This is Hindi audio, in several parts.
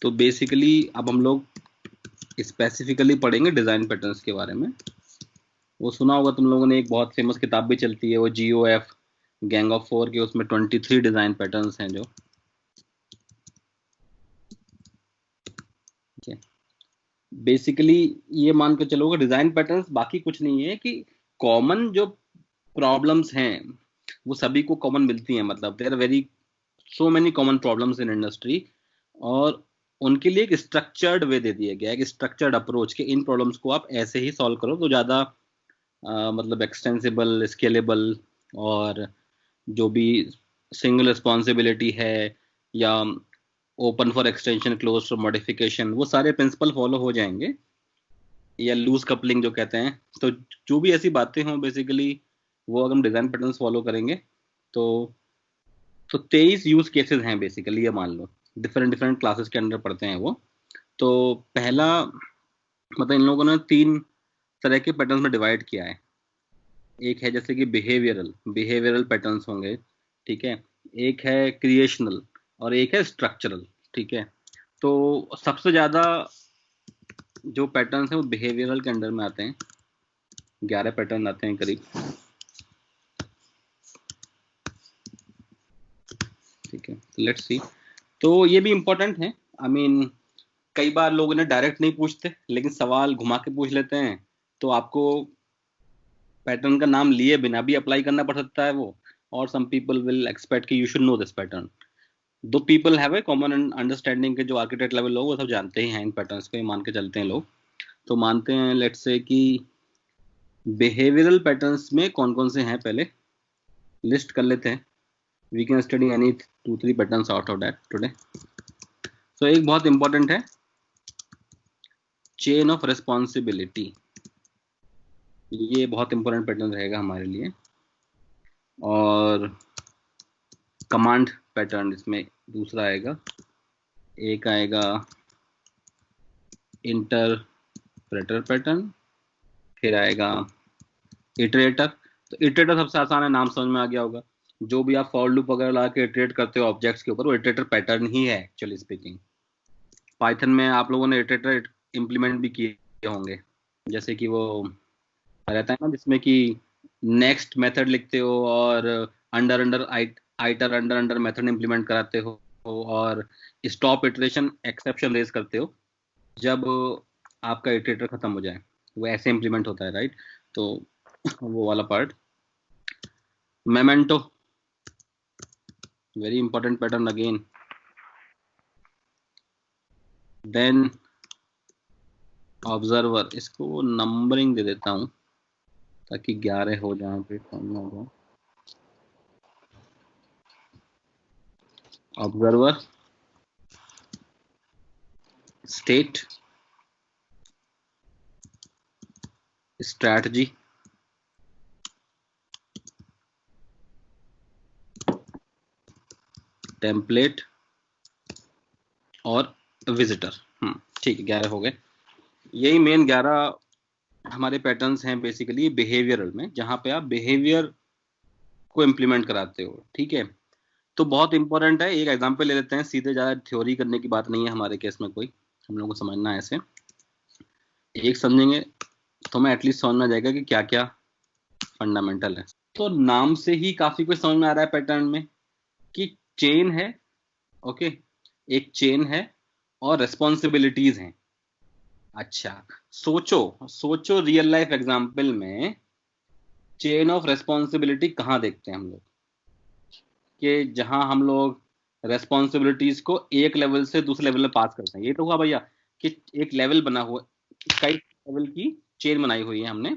तो बेसिकली अब हम लोग स्पेसिफिकली पढ़ेंगे डिजाइन पैटर्न्स के बारे में। वो सुना होगा तुम लोगों ने, एक बहुत फेमस किताब भी चलती है वो GOF गैंग ऑफ 4 के, उसमें 23 डिजाइन पैटर्न्स हैं जो। बेसिकली ये मान के चलोगे डिजाइन पैटर्न्स बाकी कुछ नहीं है कि कॉमन जो प्रॉब्लम्स हैं वो सभी को कॉमन मिलती हैं, मतलब there are very so many common problems in industry, और उनके लिए एक स्ट्रक्चर्ड वे दे दिया गया है, एक स्ट्रक्चर्ड अप्रोच के इन प्रॉब्लम्स को आप ऐसे ही सॉल्व करो तो ज़्यादा मतलब एक्सटेंसिबल, स्केलेबल, और जो भी सिंगल रिस्पॉन्सिबिलिटी है या open for extension, close for modification, वो सारे प्रिंसिपल फॉलो हो जाएंगे, या लूज कपलिंग जो कहते हैं। तो जो भी ऐसी बातें हों बेसिकली वो अगर हम डिजाइन पैटर्न्स फॉलो करेंगे तो 23 यूज केसेस हैं बेसिकली, ये मान लो डिफरेंट डिफरेंट क्लासेस के अंडर पढ़ते हैं वो। तो पहला मतलब इन लोगों ने 3 तरह के पैटर्न्स में डिवाइड किया है। एक है जैसे कि बिहेवियरल पैटर्न्स होंगे, ठीक है, एक है क्रिएशनल और एक है स्ट्रक्चरल, ठीक है। तो सबसे ज्यादा जो पैटर्न्स हैं वो बिहेवियरल के अंडर में आते हैं, 11 पैटर्न आते हैं करीब, ठीक है। Let's see. तो ये भी इंपॉर्टेंट है, आई मीन कई बार लोग इन्हें डायरेक्ट नहीं पूछते लेकिन सवाल घुमा के पूछ लेते हैं, तो आपको पैटर्न का नाम लिए बिना भी अप्लाई करना पड़ सकता है वो, और सम पीपल विल एक्सपेक्ट कि you should know this pattern. दो people have a common understanding के, जो आर्किटेक्ट लेवल लोग वो सब जानते ही हैं इन पैटर्न्स को, ये मान के चलते हैं लोग। तो मानते हैं लेट्स से कि बिहेवियरल पैटर्न्स में कौन कौन से हैं, पहले लिस्ट कर लेते हैं। We can study any 2-3 patterns out of that today. So एक बहुत इंपॉर्टेंट है चेन ऑफ रिस्पॉन्सिबिलिटी, ये बहुत इंपॉर्टेंट पैटर्न रहेगा हमारे लिए। और कमांड पैटर्न इसमें दूसरा आएगा, एक आएगा इंटरप्रेटर पैटर्न, फिर आएगा इटरेटर। तो इटरेटर सबसे आसान है, नाम समझ में आ गया होगा, जो भी आप फॉर लूप वगैरह ला के इटरेट करते हो ऑब्जेक्ट्स के ऊपर, वो इटरेटर पैटर्न ही है एक्चुअली स्पीकिंग। पाइथन में आप लोगों ने इटरेटर इंप्लीमेंट भी किए होंगे, जैसे कि वो रहता है ना जिसमें कि नेक्स्ट मेथड लिखते हो और under under iter under under method implement कराते हो, और स्टॉप इटरेशन एक्सेप्शन रेज करते हो जब आपका इटरेटर खत्म हो जाए, वो ऐसे इंप्लीमेंट होता है, राइट। तो वो वाला part. Memento, very important pattern again. Then observer, इसको नंबरिंग दे देता हूं ताकि 11 हो जाए, फिर कम होगा। ऑब्जर्वर, स्टेट, स्ट्रैटेजी, टेम्पलेट और विजिटर। ठीक है, 11 हो गए। यही मेन 11 हमारे पैटर्न्स हैं बेसिकली बिहेवियरल में, जहां पे आप बिहेवियर को इम्प्लीमेंट कराते हो, ठीक है। तो बहुत इंपॉर्टेंट है, एक एग्जांपल ले लेते हैं सीधे, ज़्यादा थ्योरी करने की बात नहीं है हमारे केस में कोई, हम लोगों को समझना है ऐसे। एक समझेंगे तो मैं एटलीस्ट समझ में आ जाएगा कि क्या क्या फंडामेंटल है। तो नाम से ही काफी कुछ समझ में आ रहा है पैटर्न में कि चेन है, ओके, एक चेन है और रेस्पॉन्सिबिलिटीज हैं। अच्छा, सोचो सोचो रियल लाइफ एग्जांपल में चेन ऑफ रेस्पॉन्सिबिलिटी कहाँ देखते हैं हम लोग, कि जहां हम लोग रेस्पॉन्सिबिलिटीज को एक लेवल से दूसरे लेवल में पास करते हैं। ये तो हुआ भैया कि एक लेवल बना हुआ, कई लेवल की चेन बनाई हुई है हमने,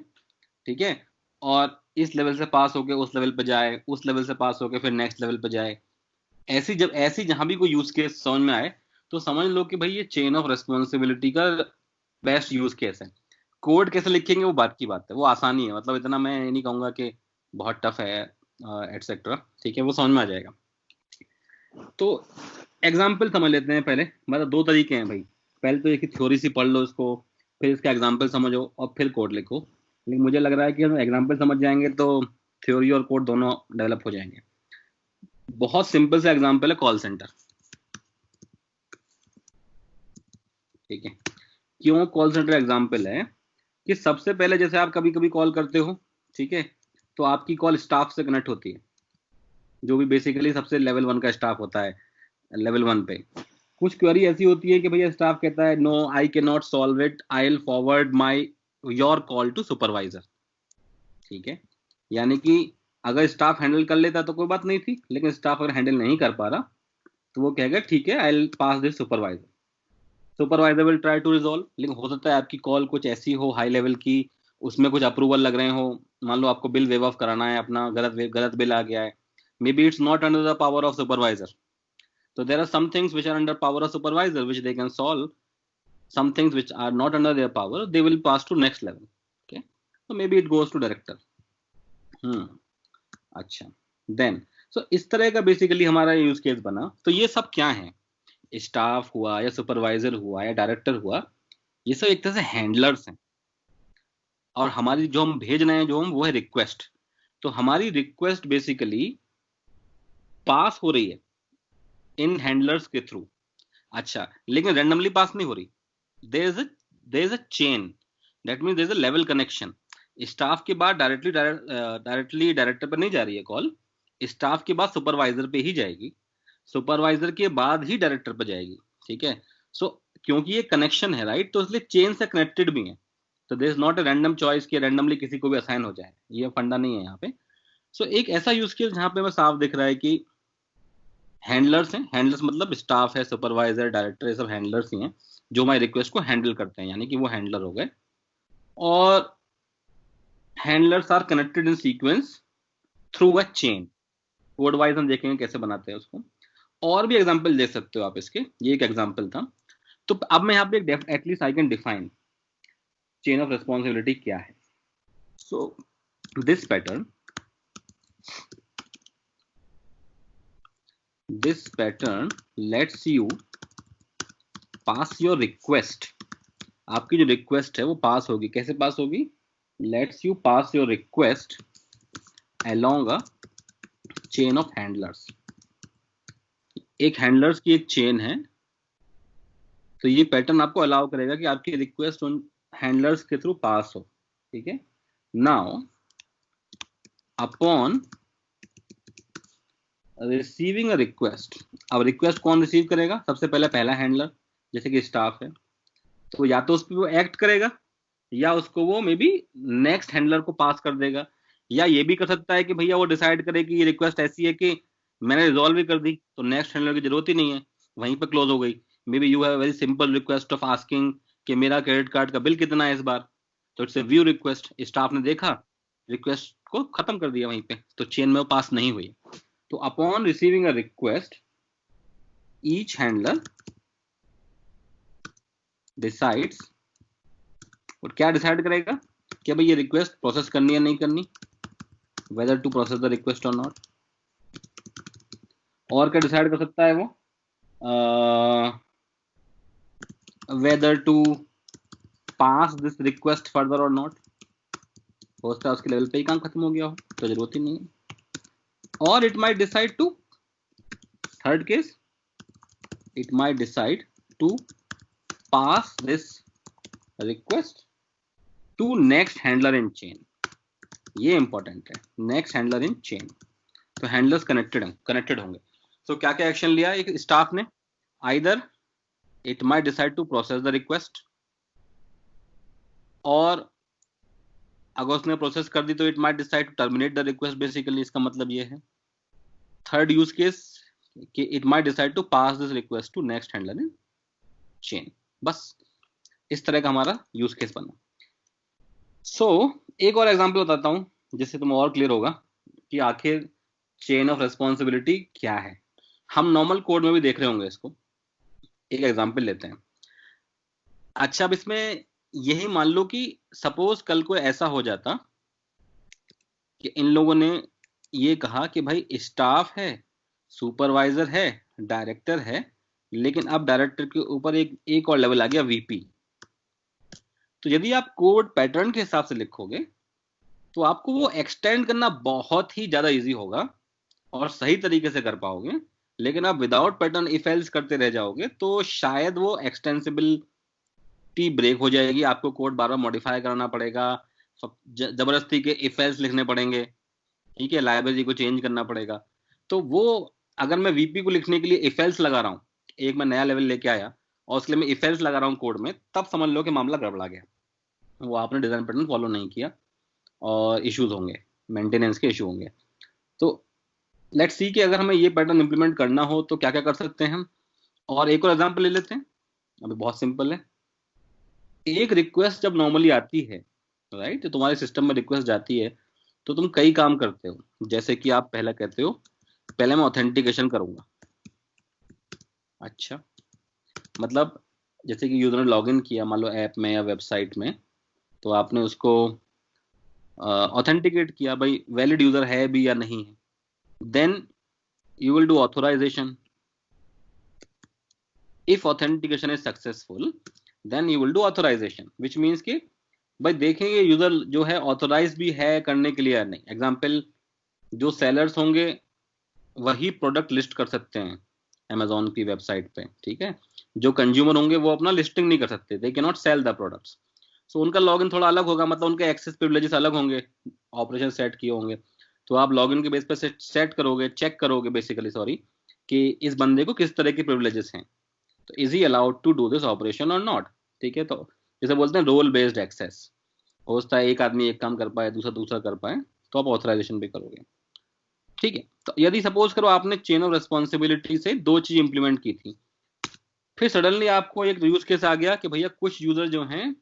ठीक है, और इस लेवल से पास होके उस लेवल पे जाए, उस लेवल से पास होके फिर नेक्स्ट लेवल पे जाए। ऐसी जब ऐसी जहां भी कोई यूज केस समझ में आए तो समझ लो कि भाई ये चेन ऑफ रेस्पॉन्सिबिलिटी का बेस्ट यूज केस है। कोड कैसे लिखेंगे वो बात की बात है, वो आसानी है, मतलब इतना मैं ये नहीं कहूंगा कि बहुत टफ है एटसेट्रा, ठीक है, वो समझ में आ जाएगा। तो एग्जाम्पल समझ लेते हैं पहले। मतलब 2 तरीके हैं भाई, पहले तो एक थ्योरी सी पढ़ लो इसको, फिर इसका एग्जाम्पल समझो और फिर कोड लिखो। लेकिन मुझे लग रहा है कि हम एग्जाम्पल समझ जाएंगे तो थ्योरी और कोड दोनों डेवलप हो जाएंगे। बहुत सिंपल सा एग्जाम्पल है कॉल सेंटर। ठीक है। क्यों कॉल सेंटर एग्जाम्पल है कि सबसे पहले जैसे आप कभी कभी कॉल करते हो, ठीक है, तो आपकी कॉल स्टाफ से कनेक्ट होती है, जो भी बेसिकली सबसे लेवल 1 का स्टाफ होता है। लेवल 1 पे कुछ क्वेरी ऐसी होती है कि भैया स्टाफ कहता है no I can not solve it, I will forward my your call to supervisor. ठीक है, यानी कि अगर स्टाफ हैंडल कर लेता तो कोई बात नहीं थी, लेकिन स्टाफ अगर हैंडल नहीं कर पा रहा तो वो कहेगा ठीक है I will pass this supervisor, supervisor will try to resolve. लेकिन हो सकता है आपकी कॉल कुछ ऐसी हो हाई लेवल की, उसमें कुछ अप्रूवल लग रहे हो, मान लो आपको बिल वेव ऑफ कराना है अपना, गलत बिल आ गया है, may be it's not under the power of supervisor, so there are some things which are under power of supervisor which they can solve, some things which are not under their power they will pass to next level, okay, so maybe it goes to director। अच्छा, then so इस तरह का बेसिकली हमारा यूज केस बना। तो ये सब क्या है, स्टाफ हुआ या सुपरवाइजर हुआ या डायरेक्टर हुआ, ये सब एक तरह से हैंडलर्स हैं, और हमारी जो हम भेज रहे हैं जो हम वो है रिक्वेस्ट, तो हमारी रिक्वेस्ट बेसिकली पास हो रही है इन हैंडलर्स के थ्रू। अच्छा, लेकिन रैंडमली पास नहीं हो रही, there is a chain, that means there is a level connection. Staff के बाद डायरेक्टली डायरेक्टर पर नहीं जा रही है कॉल, स्टाफ के बाद सुपरवाइजर पे ही जाएगी, सुपरवाइजर के बाद ही डायरेक्टर पर जाएगी। ठीक है, सो क्योंकि ये कनेक्शन है राइट, तो इसलिए चेन से कनेक्टेड भी है, तो there is not a random choice कि रैंडमली किसी को भी असाइन हो जाए, ये फंडा नहीं है यहाँ पे। सो एक ऐसा यूज केस जहाँ पे हमें साफ दिख रहा है कि हैंडलर्स हैं, हैंडलर्स मतलब स्टाफ है, सुपरवाइजर, डायरेक्टर, ये सब हैंडलर्स ही हैं जो हमारी रिक्वेस्ट को हैंडल करते हैं, यानी कि वो हैंडलर हो गए। और handlers are connected in sequence through a chain, code wise हम देखेंगे कैसे बनाते हैं उसको। और भी एग्जांपल देख सकते हो आप इसके, ये एक एग्जांपल था। तो अब मैं यहाँ पे at least I can define chain of responsibility क्या है। So this pattern let's you pass your request, आपकी जो रिक्वेस्ट है वो पास होगी, कैसे पास होगी, let's you pass your request along a chain of handlers. एक हैंडलर्स की एक चेन है, तो ये पैटर्न आपको अलाउ करेगा कि आपकी रिक्वेस्ट उन हैंडलर्स के थ्रू पास हो। ठीक है, now upon receiving a request, अब रिक्वेस्ट कौन रिसीव करेगा, सबसे पहले पहला हैंडलर जैसे कि स्टाफ है, तो या तो उस पर वो एक्ट करेगा या उसको वो मे बी नेक्स्ट हैंडलर को पास कर देगा, या ये भी कर सकता है कि भैया वो डिसाइड करे कि ये रिक्वेस्ट ऐसी है कि मैंने रिजॉल्व भी कर दी तो नेक्स्ट हैंडलर की जरूरत ही नहीं है, वहीं पर क्लोज हो गई। May be you have very simple request of asking कि मेरा क्रेडिट कार्ड का बिल कितना है इस बार, तो it's a view request, staff ने देखा रिक्वेस्ट को खत्म कर दिया वहीं पे, तो चेन में वो पास नहीं हुई। तो upon receiving a request each handler decides, और क्या डिसाइड करेगा कि भाई ये रिक्वेस्ट प्रोसेस करनी है नहीं करनी, whether to process the request और नॉट। और क्या डिसाइड कर सकता है वो, whether to pass this request further और नॉट, हो सकता है उसके लेवल पे ही काम खत्म हो गया हो तो जरूरत ही नहीं है। और it might decide to, third case, it might decide to pass this request to next handler in chain, ये इंपॉर्टेंट है, नेक्स्ट हैंडलर इन चेन। तो हैंडलर्स कनेक्टेड होंगे। तो क्या क्या एक्शन लिया एक स्टाफ ने, either it might decide to process the request, और अगर उसने प्रोसेस कर दी तो it might decide to terminate the request, basically इसका मतलब ये है। थर्ड यूज केस कि it might decide to pass this request to next handler in chain. बस इस तरह का हमारा यूज केस बना। सो एक और एग्जांपल बताता हूं जिससे तुम और क्लियर होगा कि आखिर चेन ऑफ रिस्पॉन्सिबिलिटी क्या है। हम नॉर्मल कोड में भी देख रहे होंगे इसको, एक एग्जांपल लेते हैं। अच्छा, अब इसमें यही मान लो कि सपोज कल को ऐसा हो जाता कि इन लोगों ने ये कहा कि भाई स्टाफ है, सुपरवाइजर है, डायरेक्टर है, लेकिन अब डायरेक्टर के ऊपर एक और लेवल आ गया वीपी। तो यदि आप कोड पैटर्न के हिसाब से लिखोगे तो आपको वो एक्सटेंड करना बहुत ही ज्यादा इजी होगा और सही तरीके से कर पाओगे। लेकिन आप विदाउट पैटर्न इफ एल्स करते रह जाओगे तो शायद वो एक्सटेंसिबल ब्रेक हो जाएगी, आपको कोड बार बार मॉडिफाई कराना पड़ेगा, जबरदस्ती के इफ एल्स लिखने पड़ेंगे, ठीक है, लाइब्रेरी को चेंज करना पड़ेगा। तो वो अगर मैं वीपी को लिखने के लिए इफ एल्स लगा रहा हूँ, एक मैं नया लेवल लेके आया और उसके लिए मैं इफ एल्स लगा रहा हूँ कोड में, तब समझ लो कि मामला गड़बड़ा गया, वो आपने डिजाइन पैटर्न फॉलो नहीं किया और इश्यूज होंगे, मेंटेनेंस के इशू होंगे। तो लेट्स सी कि अगर हमें ये पैटर्न इंप्लीमेंट करना हो तो क्या क्या कर सकते हैं हम। और एक और एग्जांपल ले लेते हैं, अभी बहुत सिंपल है। एक रिक्वेस्ट जब नॉर्मली आती है, राइट, तो तुम्हारे सिस्टम में रिक्वेस्ट जाती है, तो तुम कई काम करते हो। जैसे कि आप पहला कहते हो, पहले मैं ऑथेंटिकेशन करूंगा। अच्छा, मतलब जैसे कि यूजर ने लॉगिन किया मान लो ऐप में या वेबसाइट में, तो आपने उसको ऑथेंटिकेट किया, भाई वैलिड यूजर है भी या नहीं है। Then you will do authorization. If authentication is successful, then you will do authorization, which means कि भाई देखेंगे यूजर जो है ऑथोराइज भी है करने के लिए या नहीं। एग्जाम्पल, जो सेलर्स होंगे वही प्रोडक्ट लिस्ट कर सकते हैं अमेजोन की वेबसाइट पे, ठीक है। जो कंज्यूमर होंगे वो अपना लिस्टिंग नहीं कर सकते, they can not sell the products. So उनका लॉगिन थोड़ा अलग होगा, मतलब उनके एक्सेस प्रिविलेजेस अलग होंगे, ऑपरेशन सेट किए होंगे। तो आप लॉगिन के बेस पे सेट करोगे, चेक करोगे बेसिकली, सॉरी, कि इस बंदे को किस तरह की प्रिविलेजेस हैं, तो is he allowed to do this operation और नॉट, ठीक है। तो जैसे बोलते हैं रोल बेस्ड एक्सेस, हो सकता है एक आदमी एक काम कर पाए, दूसरा दूसरा कर पाए, तो आप ऑथराइजेशन भी करोगे, ठीक है। तो यदि सपोज करो आपने चेन ऑफ रेस्पॉन्सिबिलिटी से दो चीज इंप्लीमेंट की थी, फिर सडनली आपको एक यूज केस आ गया कि भैया कुछ यूजर जो हैं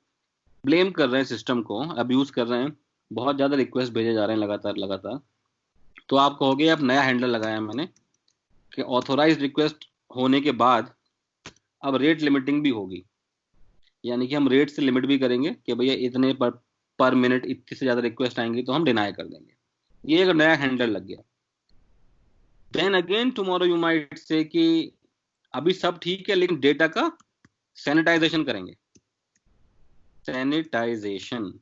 ब्लेम कर रहे हैं सिस्टम को, अब्यूज कर रहे हैं, बहुत ज्यादा रिक्वेस्ट भेजे जा रहे हैं लगातार लगातार। तो आप कहोगे अब नया हैंडलर लगाया मैंने कि ऑथोराइज रिक्वेस्ट होने के बाद अब रेट लिमिटिंग भी होगी, यानी कि हम रेट से लिमिट भी करेंगे कि भैया इतने पर मिनट इतनी से ज्यादा रिक्वेस्ट आएंगी तो हम डिनाई कर देंगे। ये अगर नया हैंडलर लग गया, then again tomorrow you might say कि अभी सब ठीक है लेकिन डेटा का सैनिटाइजेशन करेंगे। सैनिटाइजेशन,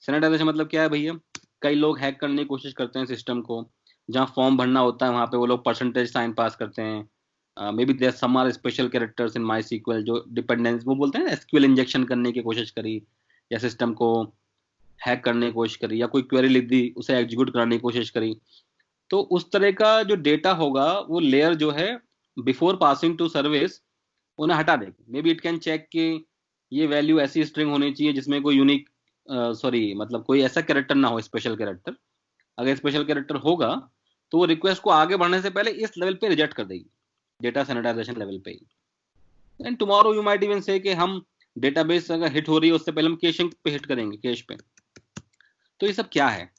सैनिटाइजेशन मतलब क्या है भैया, कई लोग हैक करने की कोशिश करते हैं सिस्टम को, जहां फॉर्म भरना होता है वहां पे वो लोग परसेंटेज साइन पास करते हैं। Maybe there some are special characters in my SQL जो डिपेंडेंस, वो बोलते हैं एसक्यूएल इंजेक्शन करने की कोशिश करी, या सिस्टम को हैक करने की कोशिश करी, या कोई क्वेरी लिख दी उसे एग्जीक्यूट कराने की कोशिश करी। तो उस तरह का जो डेटा होगा वो लेयर जो है बिफोर पासिंग टू सर्विस उन्हें हटा देगी। Maybe it can check कि ये वैल्यू ऐसी स्ट्रिंग होनी चाहिए जिसमें कोई यूनिक, सॉरी मतलब कोई ऐसा कैरेक्टर ना हो, स्पेशल कैरेक्टर। अगर स्पेशल कैरेक्टर होगा तो वो रिक्वेस्ट को आगे बढ़ने से पहले इस लेवल पे रिजेक्ट कर देगी, डेटा सैनिटाइजेशन लेवल पे ही। And tomorrow you might even say कि हम डेटाबेस अगर हिट हो रही है उससे पहले हम कैशिंग पे हिट करेंगे, कैश पे। तो ये सब क्या है,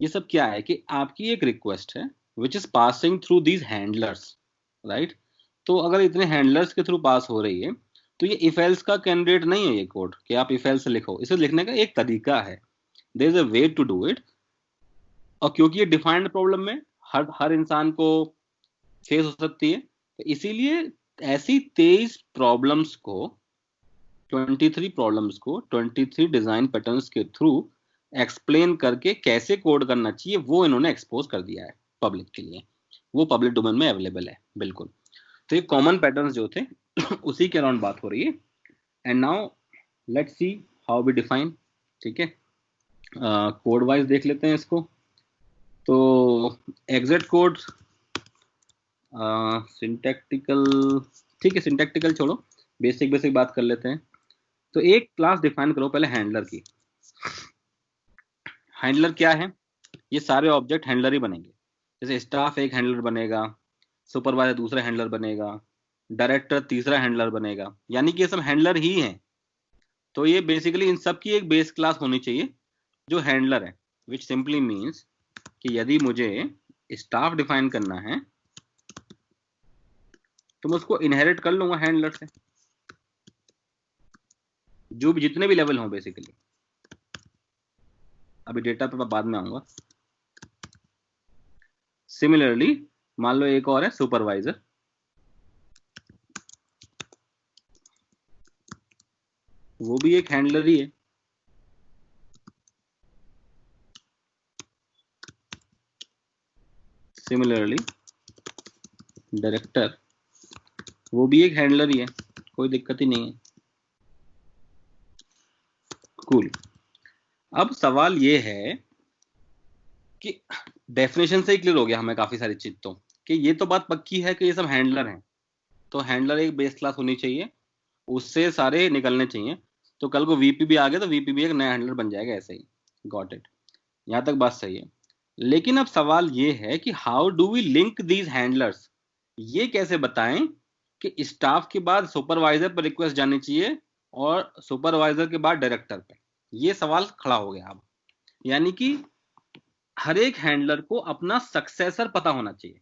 ये सब क्या है कि आपकी एक रिक्वेस्ट है which is passing through these handlers, right. तो अगर इतने हैंडलर्स के थ्रू पास हो रही है तो ये इफ एल्स का कैंडिडेट नहीं है ये कोड कि आप इफ एल्स लिखो। इसे लिखने का एक तरीका है, there is a way to do it. और क्योंकि ये डिफाइंड प्रॉब्लम में हर हर इंसान को फेस हो सकती है, तो इसीलिए ऐसी 23 प्रॉब्लम्स को, 23 प्रॉब्लम्स को 23 डिजाइन पैटर्न्स के थ्रू एक्सप्लेन करके कैसे कोड करना चाहिए वो इन्होंने एक्सपोज कर दिया है पब्लिक के लिए। वो पब्लिक डोमेन में अवेलेबल है बिल्कुल। तो ये कॉमन पैटर्न्स जो थे उसी के अराउंड बात हो रही है। And now let's see how we define, ठीक है। कोड वाइज देख लेते हैं इसको। तो एग्जिट कोड सिंटैक्टिकल, ठीक है, सिंटैक्टिकल छोड़ो, बेसिक बेसिक बात कर लेते हैं। तो एक क्लास डिफाइन करो पहले हैंडलर की। हैंडलर क्या है, ये सारे ऑब्जेक्ट हैंडलर ही बनेंगे। जैसे स्टाफ एक हैंडलर बनेगा, सुपरवाइजर दूसरा हैंडलर बनेगा, डायरेक्टर तीसरा हैंडलर बनेगा, यानी कि ये सब हैंडलर ही हैं। तो ये बेसिकली इन सब की एक बेस क्लास होनी चाहिए जो हैंडलर है, विच सिंपली मीन्स कि यदि मुझे स्टाफ डिफाइन करना है तो मैं उसको इनहेरिट कर लूंगा हैंडलर से, जो भी जितने भी लेवल हों बेसिकली। अभी डेटा पे मैं बाद में आऊंगा। सिमिलरली मान लो एक और है सुपरवाइजर, वो भी एक हैंडलर ही है। सिमिलरली डायरेक्टर, वो भी एक हैंडलर ही है, कोई दिक्कत ही नहीं है। कूल। अब सवाल ये है कि डेफिनेशन से ही क्लियर हो गया हमें काफी सारी चीज, तो कि ये तो बात पक्की है कि ये सब हैंडलर हैं, तो हैंडलर एक बेस क्लास होनी चाहिए, उससे सारे निकलने चाहिए, तो कल को वीपी भी आ गया तो वीपी भी एक नया हैंडलर बन जाएगा ऐसे ही। गॉट इट, यहां तक बात सही है। लेकिन अब सवाल ये है कि how do we link these handlers, ये कैसे बताएं कि स्टाफ के बाद सुपरवाइजर पर रिक्वेस्ट जानी चाहिए और सुपरवाइजर के बाद डायरेक्टर पे, ये सवाल खड़ा हो गया अब। यानी कि हर एक हैंडलर को अपना सक्सेसर पता होना चाहिए,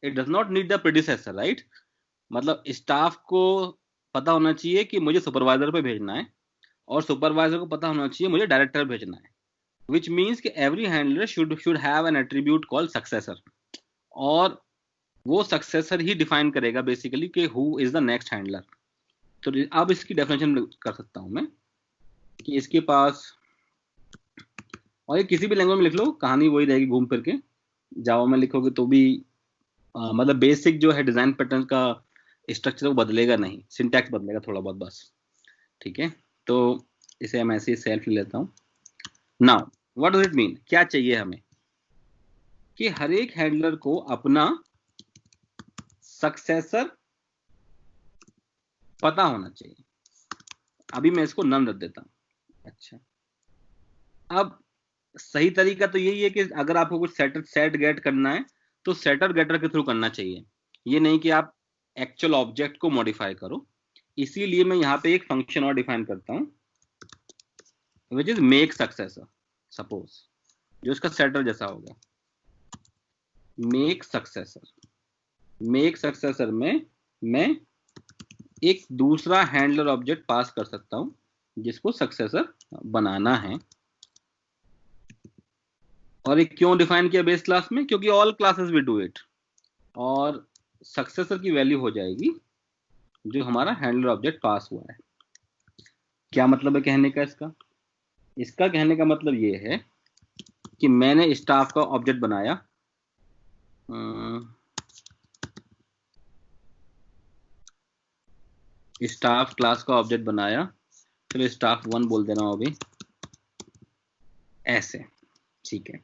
it does not need the predecessor, right. मतलब स्टाफ को पता होना चाहिए कि मुझे सुपरवाइजर पे भेजना है, और सुपरवाइजर को पता होना चाहिए मुझे डायरेक्टर भेजना है, which means कि every handler should have an attribute called successor, और वो सक्सेसर ही डिफाइन करेगा बेसिकली कि who is the next handler। तो अब इसकी डेफिनेशन कर सकता हूं मैं कि इसके पास, और ये किसी भी लैंग्वेज में लिख लो, कहानी वही रहेगी घूम फिर के। जावा में लिखोगे तो भी मतलब बेसिक जो है डिजाइन पैटर्न का स्ट्रक्चर वो बदलेगा नहीं, सिंटैक्स बदलेगा थोड़ा बहुत बस, ठीक है। तो इसे हम ऐसे ही सेल्फ ले लेता हूं। Now what does it mean, क्या चाहिए हमें कि हर एक हैंडलर को अपना सक्सेसर पता होना चाहिए। अभी मैं इसको नन रख देता हूं। अच्छा, अब सही तरीका तो यही है कि अगर आपको कुछ सेट गेट करना है तो सेटर गेटर के थ्रू करना चाहिए, ये नहीं कि आप एक्चुअल ऑब्जेक्ट को मॉडिफाई करो। इसीलिए मैं यहां पे एक फंक्शन और डिफाइन करता हूं which is make successor, suppose जो इसका सेटर जैसा होगा। मेक सक्सेसर में मैं एक दूसरा हैंडलर ऑब्जेक्ट पास कर सकता हूं जिसको सक्सेसर बनाना है। और एक क्यों डिफाइन किया बेस क्लास में, क्योंकि all classes will do it, और सक्सेसर की वैल्यू हो जाएगी जो हमारा हैंडलर ऑब्जेक्ट पास हुआ है। क्या मतलब है कहने का इसका, इसका कहने का मतलब ये है कि मैंने स्टाफ का ऑब्जेक्ट बनाया, स्टाफ क्लास का ऑब्जेक्ट बनाया, चलो स्टाफ 1 बोल देना हूं अभी, ऐसे, ठीक है।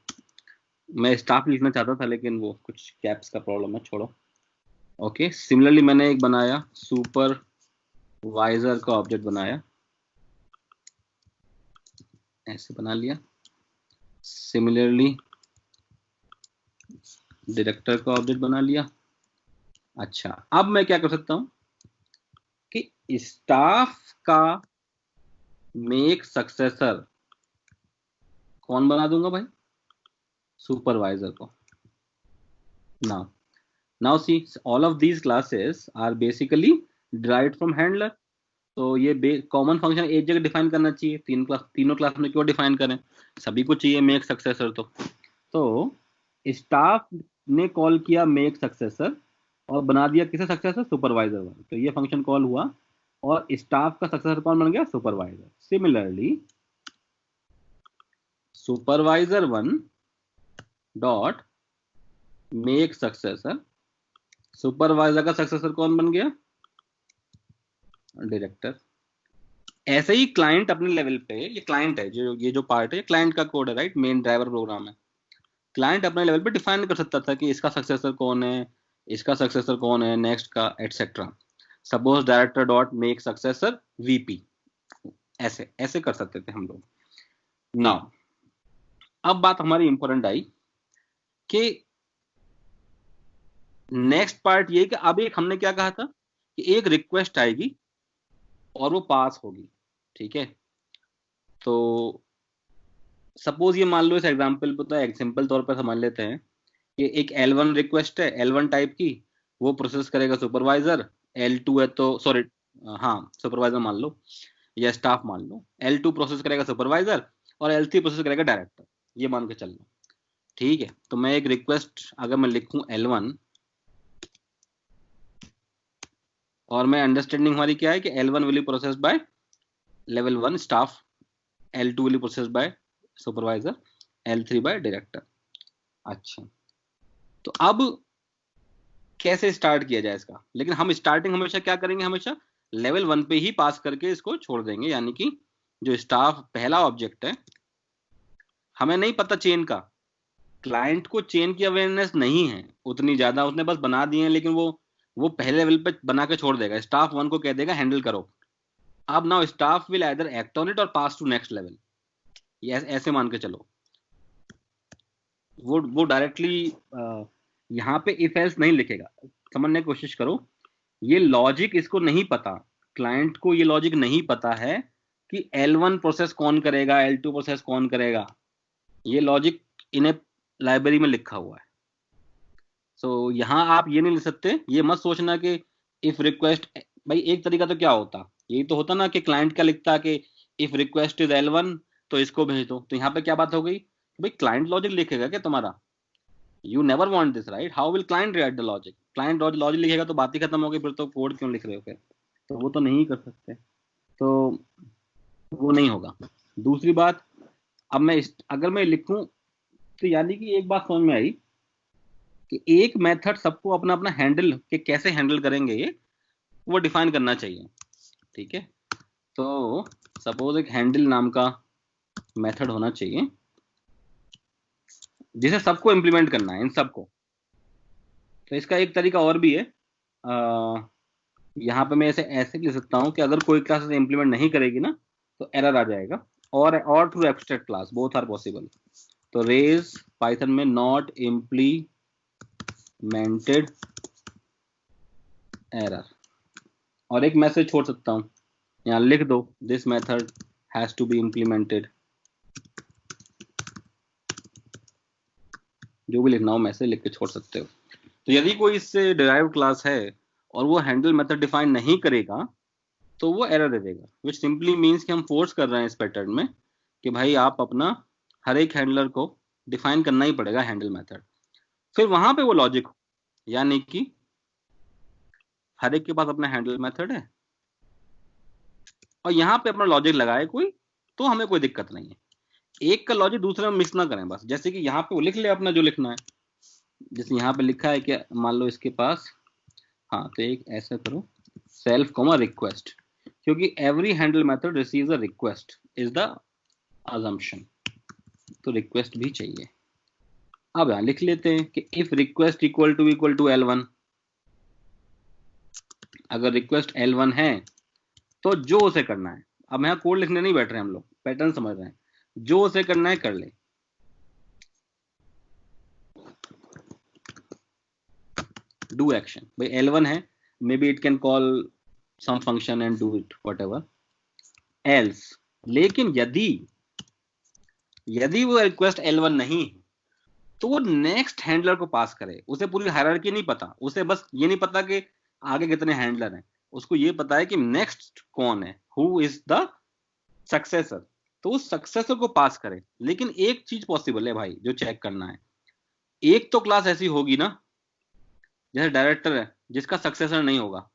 मैं स्टाफ लिखना चाहता था लेकिन वो कुछ कैप्स का प्रॉब्लम है, छोड़ो। ओके, सिमिलरली मैंने एक बनाया सुपरवाइजर का ऑब्जेक्ट बनाया, ऐसे बना लिया। सिमिलरली डायरेक्टर का ऑब्जेक्ट बना लिया। अच्छा, अब मैं क्या कर सकता हूं कि स्टाफ का मेक सक्सेसर कौन बना दूंगा भाई, सुपरवाइजर को। Now see all of these classes are basically derived from handler, तो ये कॉमन फंक्शन एक जगह डिफाइन करना चाहिए, तीनों क्लास में क्यों डिफाइन करें, सभी को चाहिए मेक सक्सेसर। तो स्टाफ ने कॉल किया मेक सक्सेसर और बना दिया किसे सक्सेसर, सुपरवाइजर 1, तो ये फंक्शन कॉल हुआ और स्टाफ का सक्सेसर कौन बन गया, supervisor. Similarly supervisor 1 dot make successor, supervisor का सक्सेसर कौन बन गया, डायरेक्टर। ऐसे ही क्लाइंट अपने लेवल पे, ये क्लाइंट है, जो ये जो पार्ट है ये क्लाइंट का कोड है, राइट, मेन ड्राइवर प्रोग्राम है। क्लाइंट अपने लेवल पे डिफाइन कर सकता था कि इसका सक्सेसर कौन है, इसका सक्सेसर कौन है, नेक्स्ट का, etcetera. Suppose director dot make successor VP, ऐसे ऐसे कर सकते थे हम लोग। नाउ अब बात हमारी इंपॉर्टेंट आई कि नेक्स्ट पार्ट ये कि अब एक हमने क्या कहा था कि एक रिक्वेस्ट आएगी और वो पास होगी, ठीक है। तो सपोज ये मान लो, इस एग्जांपल पे तो एग्जांपल तौर पर समझ लेते हैं कि एक L1 रिक्वेस्ट है, L1 टाइप की, वो प्रोसेस करेगा सुपरवाइजर। L2 है तो सॉरी, हाँ सुपरवाइजर मान लो या स्टाफ मान लो, L2 प्रोसेस करेगा सुपरवाइजर और L3 प्रोसेस करेगा डायरेक्टर, ये मान के चल लो, ठीक है। तो मैं एक रिक्वेस्ट अगर मैं लिखूं L1, और मैं अंडरस्टैंडिंग हमारी क्या है कि L1 will be process by level 1 staff, L2 will be process by supervisor, L3 by director. अच्छा, तो अब कैसे स्टार्ट किया जाए इसका, लेकिन हम स्टार्टिंग हमेशा क्या करेंगे, हमेशा लेवल 1 पे ही पास करके इसको छोड़ देंगे, यानी कि जो स्टाफ पहला ऑब्जेक्ट है, हमें नहीं पता चेन का, क्लाइंट को चेन की अवेयरनेस नहीं है उतनी ज्यादा, उसने बस बना दिए हैं, लेकिन वो पहले लेवल पे बना के छोड़ देगा, स्टाफ 1 को कह देगा हैंडल करो। अब now staff will either act on it और पास टू नेक्स्ट लेवल, ये ऐसे मान के चलो। वो डायरेक्टली यहाँ पे इफ एल्स नहीं लिखेगा, समझने की कोशिश करो। ये लॉजिक इसको नहीं पता, क्लाइंट को ये लॉजिक नहीं पता है कि L1 प्रोसेस कौन करेगा, L2 प्रोसेस कौन करेगा, ये लॉजिक इन्हें लाइब्रेरी में लिखा हुआ है। सो यहाँ आप ये नहीं लिख सकते, ये मत सोचना कि इफ रिक्वेस्ट, भाई एक तरीका तो क्या होता, यही तो होता ना कि क्लाइंट क्या लिखता कि इफ रिक्वेस्ट इज L1 तो इसको भेज दो। तो यहाँ पे क्या बात हो गई, भाई क्लाइंट लॉजिक लिखेगा क्या तुम्हारा, you never want this right, how will client right the logic, client logic लिखेगा तो बात ही खत्म हो गई, फिर तो कोड क्यों लिख रहे हो फिर, तो वो तो नहीं कर सकते, तो वो नहीं होगा। दूसरी बात, अब मैं अगर मैं लिखूं तो यानी कि एक बात समझ में आई कि एक मेथड सबको अपना अपना हैंडल के कैसे हैंडल करेंगे ये वो डिफाइन करना चाहिए, ठीक है। तो सपोज एक हैंडल नाम का मेथड होना चाहिए जिसे सबको इंप्लीमेंट करना है, इन सबको। तो इसका एक तरीका और भी है, यहाँ पे मैं ऐसे लिख सकता हूँ कि अगर कोई क्लास इंप्लीमेंट नहीं करेगी ना तो एरर आ जाएगा, और through abstract class both are possible. तो रेज पाइथन में नॉट इम्प्लीमेंटेड एरर, और एक मैसेज छोड़ सकता हूँ, यहाँ लिख दो this method has to be implemented, जो भी लिखना हो मैसेज लिख के छोड़ सकते हो। तो यदि कोई इससे डिराइव्ड क्लास है और वो हैंडल मेथड डिफाइन नहीं करेगा तो वो एरर दे देगा, विच सिंपली मीन्स कि हम फोर्स कर रहे हैं इस पैटर्न में कि भाई आप अपना हर एक हैंडलर को डिफाइन करना ही पड़ेगा हैंडल मेथड, फिर वहां पे वो लॉजिक, यानी कि हर एक के पास अपना हैंडल मेथड है और यहाँ पे अपना लॉजिक लगाए कोई, तो हमें कोई दिक्कत नहीं है। एक का लॉजिक दूसरे में मिक्स ना करें बस, जैसे कि यहाँ पे वो लिख ले अपना जो लिखना है, जैसे यहाँ पे लिखा है कि मान लो इसके पास, हाँ तो एक ऐसा करो सेल्फ कॉमा रिक्वेस्ट, क्योंकि every handle method receives a request is the assumption, तो रिक्वेस्ट भी चाहिए। अब यहां लिख लेते हैं कि if request equal to L1, अगर रिक्वेस्ट L1 है तो जो उसे करना है, अब यहाँ कोड लिखने नहीं बैठ रहे हम लोग, पैटर्न समझ रहे हैं, जो उसे करना है कर ले। डू एक्शन, भाई L1 है, maybe it can call some function and do it whatever else. लेकिन यदि वो रिक्वेस्ट L1 नहीं है तो वो नेक्स्ट हैंडलर को पास करे, उसे पूरी हायरार्की नहीं पता, उसे बस ये नहीं पता कि आगे कितने हैंडलर हैं, उसको ये पता है कि नेक्स्ट कौन है, हु इज द सक्सेसर, तो उस सक्सेसर को पास करे। लेकिन एक चीज पॉसिबल है भाई जो चेक करना है, एक तो क्लास ऐसी होगी ना जैसे डायरेक्टर है जिसका सक्सेसर नहीं होगा,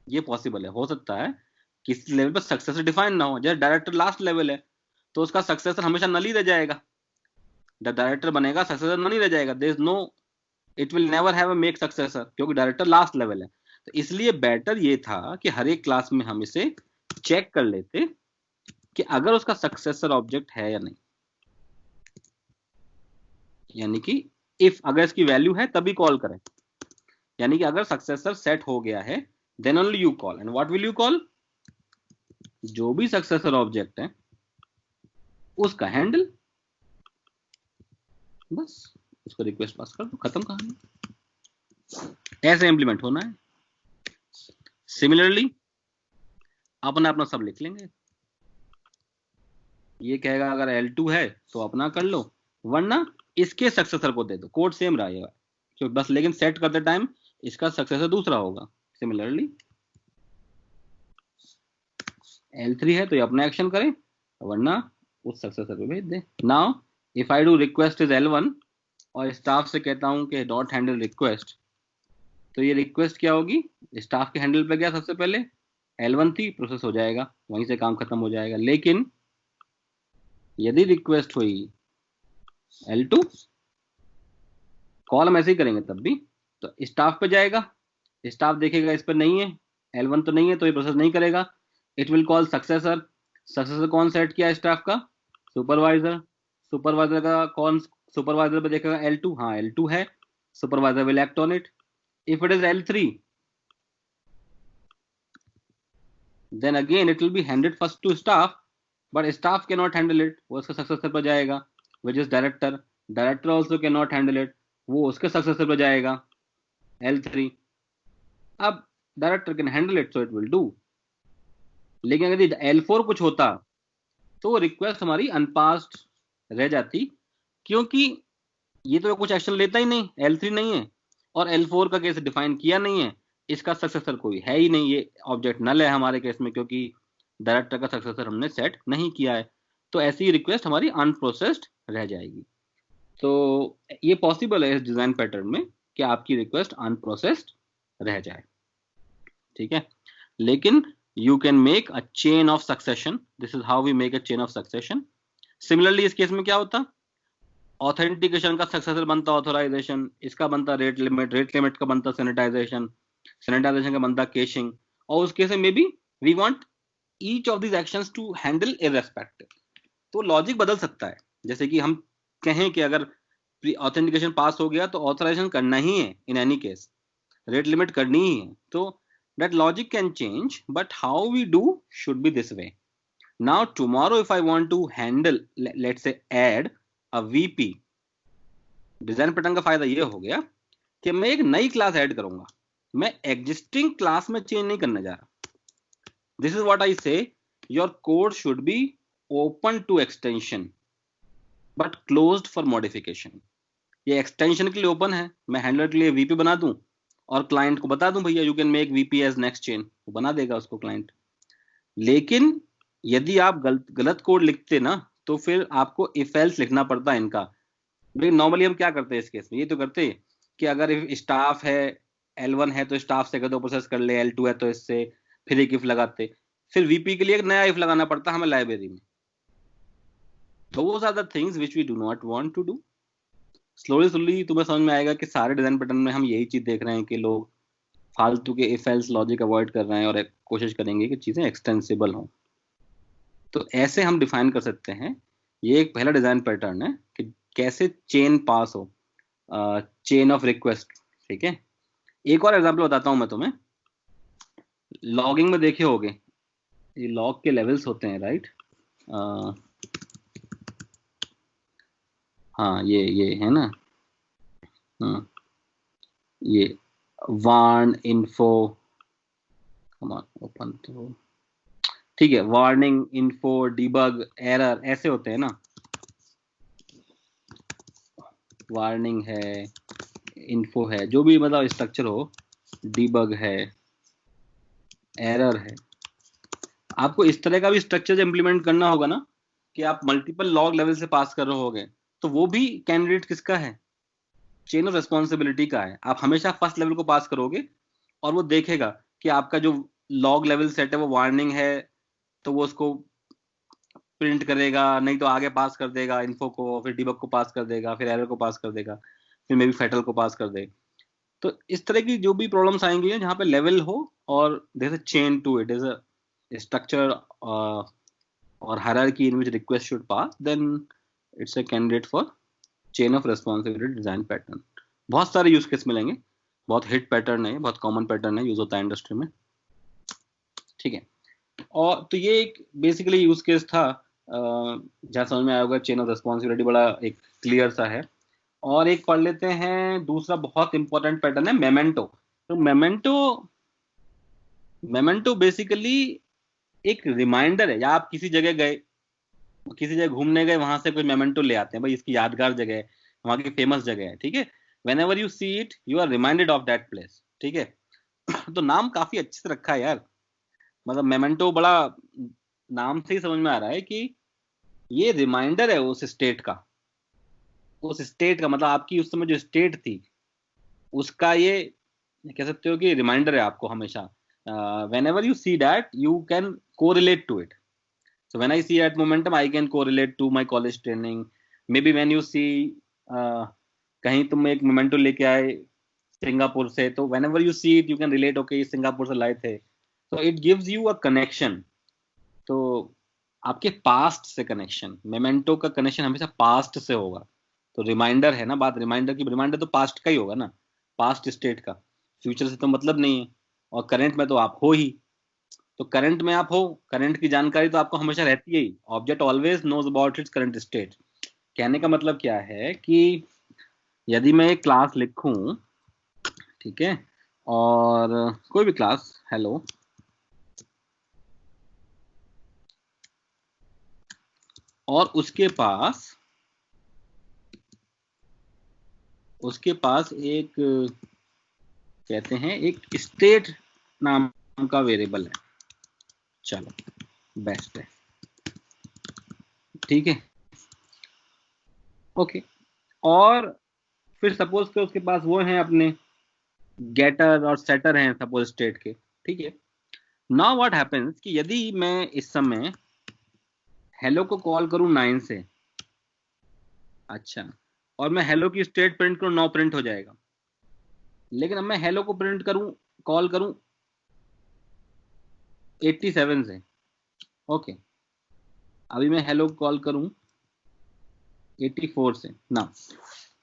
ये पॉसिबल है, हो सकता है किसी लेवल पर सक्सेसर डिफाइन ना हो, जैसे डायरेक्टर लास्ट लेवल है तो उसका सक्सेसर हमेशा नल ही रह जाएगा, द डायरेक्टर बनेगा सक्सेसर नहीं रह जाएगा, there is no, it will never have a make successor, क्योंकि डायरेक्टर लास्ट लेवल है। तो इसलिए बेटर ये था कि हर एक क्लास में हम इसे चेक कर लेते कि अगर उसका सक्सेसर ऑब्जेक्ट है या नहीं, यानी कि इफ अगर इसकी वैल्यू है तभी कॉल करें, यानी कि अगर सक्सेसर सेट हो गया है then only you call, and what will you call, जो भी सक्सेसर ऑब्जेक्ट है उसका हैंडल, बस उसको रिक्वेस्ट पास कर दो, खत्म कहानी। ऐसे इंप्लीमेंट होना है। सिमिलरली अपना अपना सब लिख लेंगे, ये कहेगा अगर L2 है तो अपना कर लो, वरना इसके सक्सेसर को दे दो, कोड सेम रहेगा तो बस, लेकिन सेट करते टाइम इसका सक्सेसर दूसरा होगा। सिमिलरली L3 है तो ये अपना एक्शन करे, वरना उस सक्सेसर को भेज दे। Now if I do request is L1 और स्टाफ से कहता हूं कि डॉट हैंडल रिक्वेस्ट, तो ये रिक्वेस्ट क्या होगी, स्टाफ के हैंडल पे गया सबसे पहले, L1 थी, प्रोसेस हो जाएगा, वहीं से काम खत्म हो जाएगा। लेकिन यदि रिक्वेस्ट हुई L2, कॉल हम ऐसे ही करेंगे तब भी, तो स्टाफ पे जाएगा, स्टाफ देखेगा इस पर नहीं है, L1 तो नहीं है तो ये प्रोसेस नहीं करेगा, it will call successor, successor कौन सेट किया स्टाफ का? सुपरवाइजर। सुपरवाइजर का कौन सुपरवाइजर पे देखेगा? L2, हाँ L2 है, supervisor will act on it. If it is L3, then again it will be handed first to staff, but staff cannot handle it, वो उसके सक्सेसर पर जाएगा, which is director. Director also cannot handle it, वो उसके सक्सेसर पर जाएगा, L3. अब director can handle it so it will do, लेकिन यदि L4 कुछ होता तो रिक्वेस्ट हमारी अनपास्ड रह जाती, क्योंकि ये तो कुछ एक्शन लेता ही नहीं, L3 नहीं है, और L4 का केस डिफाइन किया नहीं है, इसका सक्सेसर कोई है ही नहीं, ये ऑब्जेक्ट नल है हमारे केस में, क्योंकि डायरेक्टर का सक्सेसर हमने सेट नहीं किया है। तो ऐसी रिक्वेस्ट हमारी अनप्रोसेस्ड रह जाएगी। तो ये पॉसिबल है इस डिजाइन पैटर्न में कि आपकी रिक्वेस्ट अनप्रोसेस्ड रह जाए, ठीक है। लेकिन you can make a chain of succession, this is how we make a chain of succession. Similarly इस केस में क्या होता, ऑथेंटिकेशन का सक्सेसर बनता ऑथोराइजेशन, इसका बनता रेट लिमिट का बनता सैनिटाइजेशन, सैनिटाइजेशन का बनता कैशिंग, और उस केस में maybe we want each of these actions to handle irrespective. तो लॉजिक बदल सकता है, जैसे कि हम कहें कि अगर ऑथेंटिकेशन पास हो गया तो ऑथराइजेशन करना ही है, in any case rate limit करनी ही है, तो that logic can change, but how we do should be this way. Now tomorrow if I want to handle, let's say add a VP, design pattern का फायदा ये हो गया कि मैं एक नई क्लास ऐड करूंगा, मैं एग्जिस्टिंग क्लास में चेंज नहीं करने जा रहा। दिस इज व्हाट आई से, your code should be open to extension but closed for modification. ये एक्सटेंशन के लिए ओपन है, मैं हैंडलर के लिए वीपी बना दूं और क्लाइंट को बता दूं भैया you can make VP as next chain, वो बना देगा उसको क्लाइंट। लेकिन यदि आप गलत कोड लिखते ना तो फिर आपको इफ एल्स लिखना पड़ता है इनका। लेकिन नॉर्मली हम क्या करते हैं इस केस में, ये तो करते हैं कि अगर स्टाफ है L1 है तो स्टाफ से दो प्रोसेस कर ले, L2 है तो इससे, फिर एक इफ लगाते, फिर वीपी के लिए एक नया इफ लगाना पड़ता हमें लाइब्रेरी में। Those are the things which we do not want to do. Slowly तुम्हें समझ में आएगा कि सारे डिजाइन पैटर्न में हम यही चीज देख रहे हैं कि लोग फालतू के इफ एल्स लॉजिक अवॉइड कर रहे हैं और कोशिश करेंगे कि चीजें एक्सटेंसिबल हों। तो ऐसे हम डिफाइन कर सकते हैं, ये एक पहला डिजाइन पैटर्न है कि कैसे चेन पास हो, चेन ऑफ रिक्वेस्ट, ठीक है। एक और एग्जांपल बताता हूं मैं तुम्हें, लॉगिंग में देखे होगे ये लॉग के लेवल्स होते हैं, राइट। हाँ ये है ना, ये वार्न इन्फो, ओपन तो ठीक है, वार्निंग इन्फो डिबग एरर ऐसे होते हैं ना, वार्निंग है, इन्फो है, जो भी मतलब स्ट्रक्चर हो, डिबग है, एरर है। आपको इस तरह का भी स्ट्रक्चर इंप्लीमेंट करना होगा ना कि आप मल्टीपल लॉग लेवल से पास कर रहे होगे, तो वो भी कैंडिडेट किसका है, चेन ऑफ रिस्पॉन्सिबिलिटी का है। आप हमेशा फर्स्ट लेवल को पास करोगे और वो देखेगा कि आपका जो लॉग लेवल सेट है वो वार्निंग है, तो वो उसको प्रिंट करेगा, नहीं तो आगे पास कर देगा इन्फो को, फिर डिबग को पास कर देगा, फिर एरर को पास कर देगा, फिर मे बी फैटल को पास कर दे। तो इस तरह की जो भी प्रॉब्लम्स आएंगी जहां पे लेवल हो और there is a chain to it, is a structure और hierarchy in which request should pass, then it's a candidate for chain of responsibility design pattern. बहुत सारे यूज केस मिलेंगे, बहुत हिट पैटर्न है, बहुत कॉमन पैटर्न है, यूज होता है इंडस्ट्री में, ठीक है। और तो ये एक बेसिकली यूज केस था, जहां समझ में आया होगा चेन ऑफ रिस्पॉन्सिबिलिटी बड़ा एक क्लियर सा है। और एक पढ़ लेते हैं, दूसरा बहुत इंपॉर्टेंट पैटर्न है मेमेंटो। तो मेमेंटो बेसिकली एक रिमाइंडर है, या आप किसी जगह गए, किसी जगह घूमने गए, वहां से कोई मेमेंटो ले आते हैं, भाई इसकी यादगार जगह है, वहां की फेमस जगह है, ठीक है। Whenever you see it you are reminded of that place, ठीक है। तो नाम काफी अच्छे से रखा है यार, मतलब मेमेंटो बड़ा नाम से ही समझ में आ रहा है कि ये रिमाइंडर है उस स्टेट का, मतलब आपकी उस समय जो स्टेट थी उसका ये कह सकते हो कि रिमाइंडर है आपको हमेशा। whenever you see that you can correlate to it, so when I see at momentum I can correlate to my college training, maybe when you see कहीं तुम एक मोमेंटो लेके आए सिंगापुर से, तो whenever you see it you can relate, okay Singapore से लाए थे, so it gives you a connection। तो आपके पास्ट से कनेक्शन, मेमेंटो का कनेक्शन हमेशा पास्ट से होगा। तो रिमाइंडर है ना बात, रिमाइंडर की, रिमाइंडर तो पास्ट का ही होगा ना, पास्ट स्टेट का, फ्यूचर से तो मतलब नहीं है। और करंट में तो आप हो ही, तो करंट में आप हो, करंट की जानकारी तो आपको हमेशा रहती है ही। Object always knows about its current state. कहने का मतलब क्या है कि यदि मैं एक क्लास लिखूं, ठीक है, और कोई भी क्लास, हेलो, और उसके पास एक, कहते हैं एक स्टेट नाम का वेरिएबल है, चलो बेस्ट है, ठीक है, ओके। और फिर सपोज के उसके पास वो हैं अपने गेटर और सेटर हैं सपोज स्टेट के, ठीक है। नाउ व्हाट हैपेंस कि यदि मैं इस समय हेलो को कॉल करूं 9 से, अच्छा, और मैं हेलो की स्टेट प्रिंट करूं, 9 प्रिंट हो जाएगा। लेकिन अब मैं हेलो को प्रिंट करूं, कॉल करूं 87 से, ओके, अभी मैं हेलो कॉल करूं 84 से ना,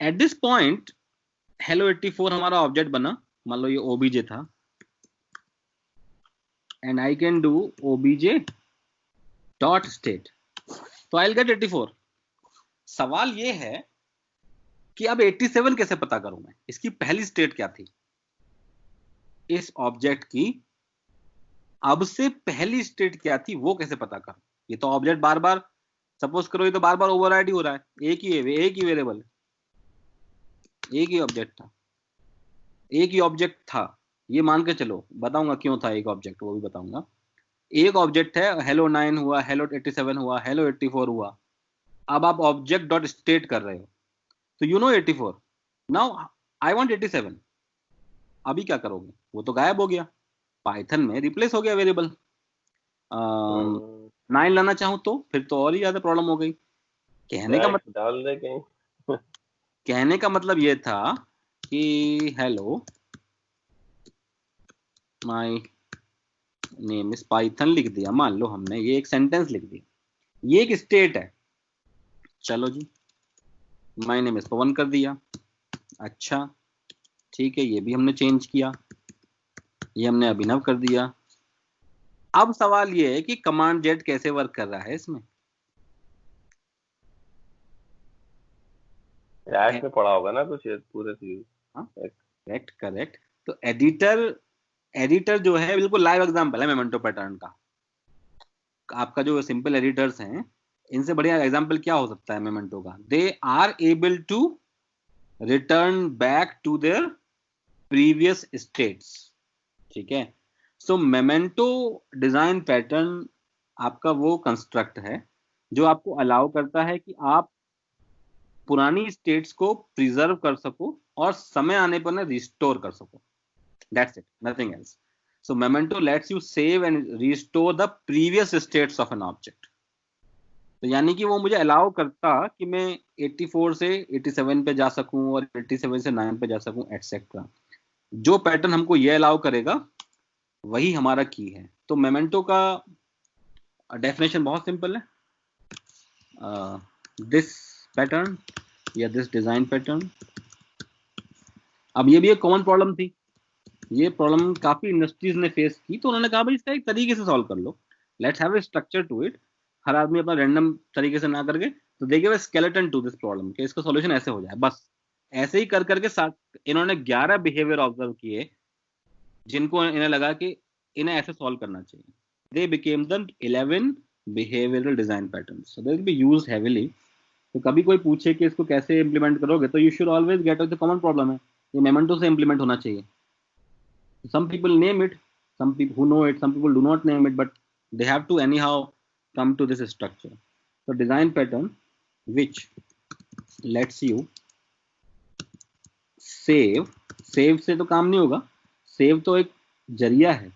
एट दिस पॉइंट हेलो 84 हमारा ऑब्जेक्ट बना, मान लो ये ओबीजे था, and I can do OBJ dot state, तो आई विल गेट 84। सवाल ये है कि अब 87 कैसे पता करूं मैं, इसकी पहली स्टेट क्या थी इस ऑब्जेक्ट की, अब से पहली स्टेट क्या थी वो कैसे पता करूं। ये तो ऑब्जेक्ट बार बार, सपोज करो ये तो बार बार ओवरराइड ही हो रहा है, एक ही वेरिएबल, एक ही ऑब्जेक्ट था, एक ही ऑब्जेक्ट था, ये मान के चलो, बताऊंगा क्यों था एक ऑब्जेक्ट, वो भी बताऊंगा। एक ऑब्जेक्ट है, हेलो 9 हुआ, हेलो 87 हुआ, हेलो 84 हुआ। अब आप ऑब्जेक्ट डॉट स्टेट कर रहे हो, तो you know 84, now I want 87, अभी क्या करोगे, वो तो गायब हो गया, पाइथन में रिप्लेस हो गया वेरिएबल। 9 लाना चाहूं तो फिर तो और ही ज्यादा प्रॉब्लम हो गई। कहने का मतलब, डाल दे कहीं। कहने का मतलब ये था कि hello my name is Python लिख दिया, मान लो हमने ये एक सेंटेंस लिख दिया, ये एक स्टेट है, चलो जी, माय नेम इज पवन कर दिया, अच्छा, ठीक है, ये भी हमने चेंज किया, ये हमने अभिनव कर दिया। अब सवाल ये है कि कमांड जेट कैसे वर्क कर रहा है इसमें, रैक में पड़ा होगा ना कुछ ये पूरे सीरीज। हाँ, करेक्ट करेक्ट। तो एडिटर, एडिटर जो है बिल्कुल लाइव एग्जांपल है मेमेंटो पैटर्न का। आपका जो सिंपल एडिटर्स हैं, इनसे बढ़िया एग्जांपल क्या हो सकता है मेमेंटो का, they are able to return back to their previous states, ठीक है। सो मेमेंटो डिजाइन पैटर्न आपका वो कंस्ट्रक्ट है जो आपको अलाउ करता है कि आप पुरानी स्टेट्स को प्रिजर्व कर सको और समय आने पर ना रिस्टोर कर सको, that's it, nothing else. So memento let's you save and restore the previous states of an object. तो यानी कि वो मुझे अलाउ करता कि मैं 84 से 87 पे जा सकूं और 87 से 9 पे जा सकूं एटसेट्रा। जो पैटर्न हमको ये अलाउ करेगा वही हमारा की है। तो मेमेंटो का डेफिनेशन बहुत सिंपल है, दिस पैटर्न या दिस डिजाइन पैटर्न। अब ये भी एक कॉमन प्रॉब्लम थी, ये प्रॉब्लम काफी इंडस्ट्रीज ने फेस की, तो उन्होंने कहा भाई इसका एक तरीके से सॉल्व कर लो, let's have a structure to it. हर आदमी अपना रैंडम तरीके से ना करके, तो they give a skeleton to this problem कि इसका सॉल्यूशन ऐसे हो जाए, बस ऐसे ही कर करके साथ इन्होंने 11 बिहेवियर ऑब्जर्व किए जिनको इन्हें लगा कि इन्हें ऐसे सॉल्व करना चाहिए। They became the 11 behavioural design patterns, so they will be used heavily. तो कभी कोई पूछे कि इसको कैसे इंप्लीमेंट करोगे, तो you should always get the common problem है, ये मेमेंटो से इंप्लीमेंट होना चाहिए। Some people name it, some people who know it, some people do not name it, but they have to anyhow come to this structure. So design pattern which lets you save, save से तो काम नहीं होगा, save तो एक जरिया है,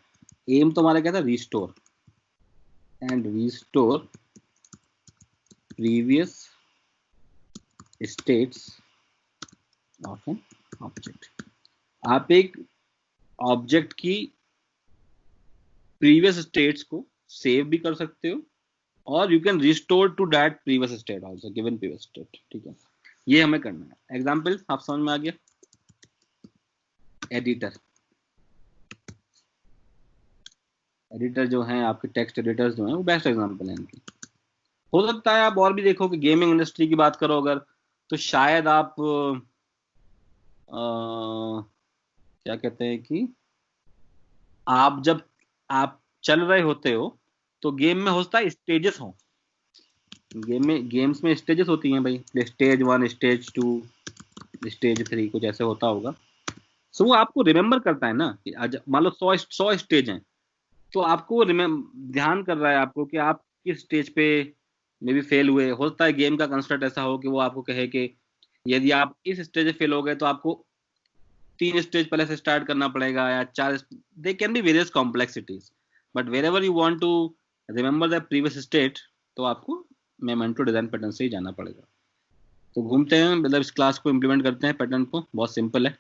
aim तो हमारा क्या था, restore, and restore previous states of an object। आप एक ऑब्जेक्ट की प्रीवियस स्टेट्स को सेव भी कर सकते हो और you can restore to that previous state also, given previous state, ठीक है। ये हमें करना है। एग्जांपल आप समझ में आ गया। एडिटर, एडिटर जो है आपके टेक्स्ट एडिटर्स जो हैं वो बेस्ट एग्जांपल है इनकी। हो सकता है आप और भी देखो कि गेमिंग इंडस्ट्री की बात करो अगर, तो शायद आप क्या कहते हैं कि आप जब आप चल रहे होते हो तो गेम में होता है स्टेजेस हो, गेम्स में स्टेजेस होती हैं भाई, स्टेज 1, स्टेज 2, स्टेज 3, कुछ ऐसे होता होगा। सो वो आपको रिमेम्बर करता है ना कि मान लो 100 स्टेज हैं, तो आपको वो ध्यान कर रहा है आपको कि आप किस स्टेज पे मे बी फेल हुए। होता है गेम का कंस्ट्रक्ट ऐसा हो कि वो आपको कहे कि यदि आप इस स्टेज पे फेल हो गए तो आपको 3 स्टेज पहले से स्टार्ट करना पड़ेगा, या 4। They can be various complexities, but wherever you want to remember the previous state, तो आपको मेमेंटो डिजाइन पैटर्न से ही जाना पड़ेगा। तो घूमते हैं, मतलब इस क्लास को इम्प्लीमेंट करते हैं पैटर्न को। बहुत सिंपल है,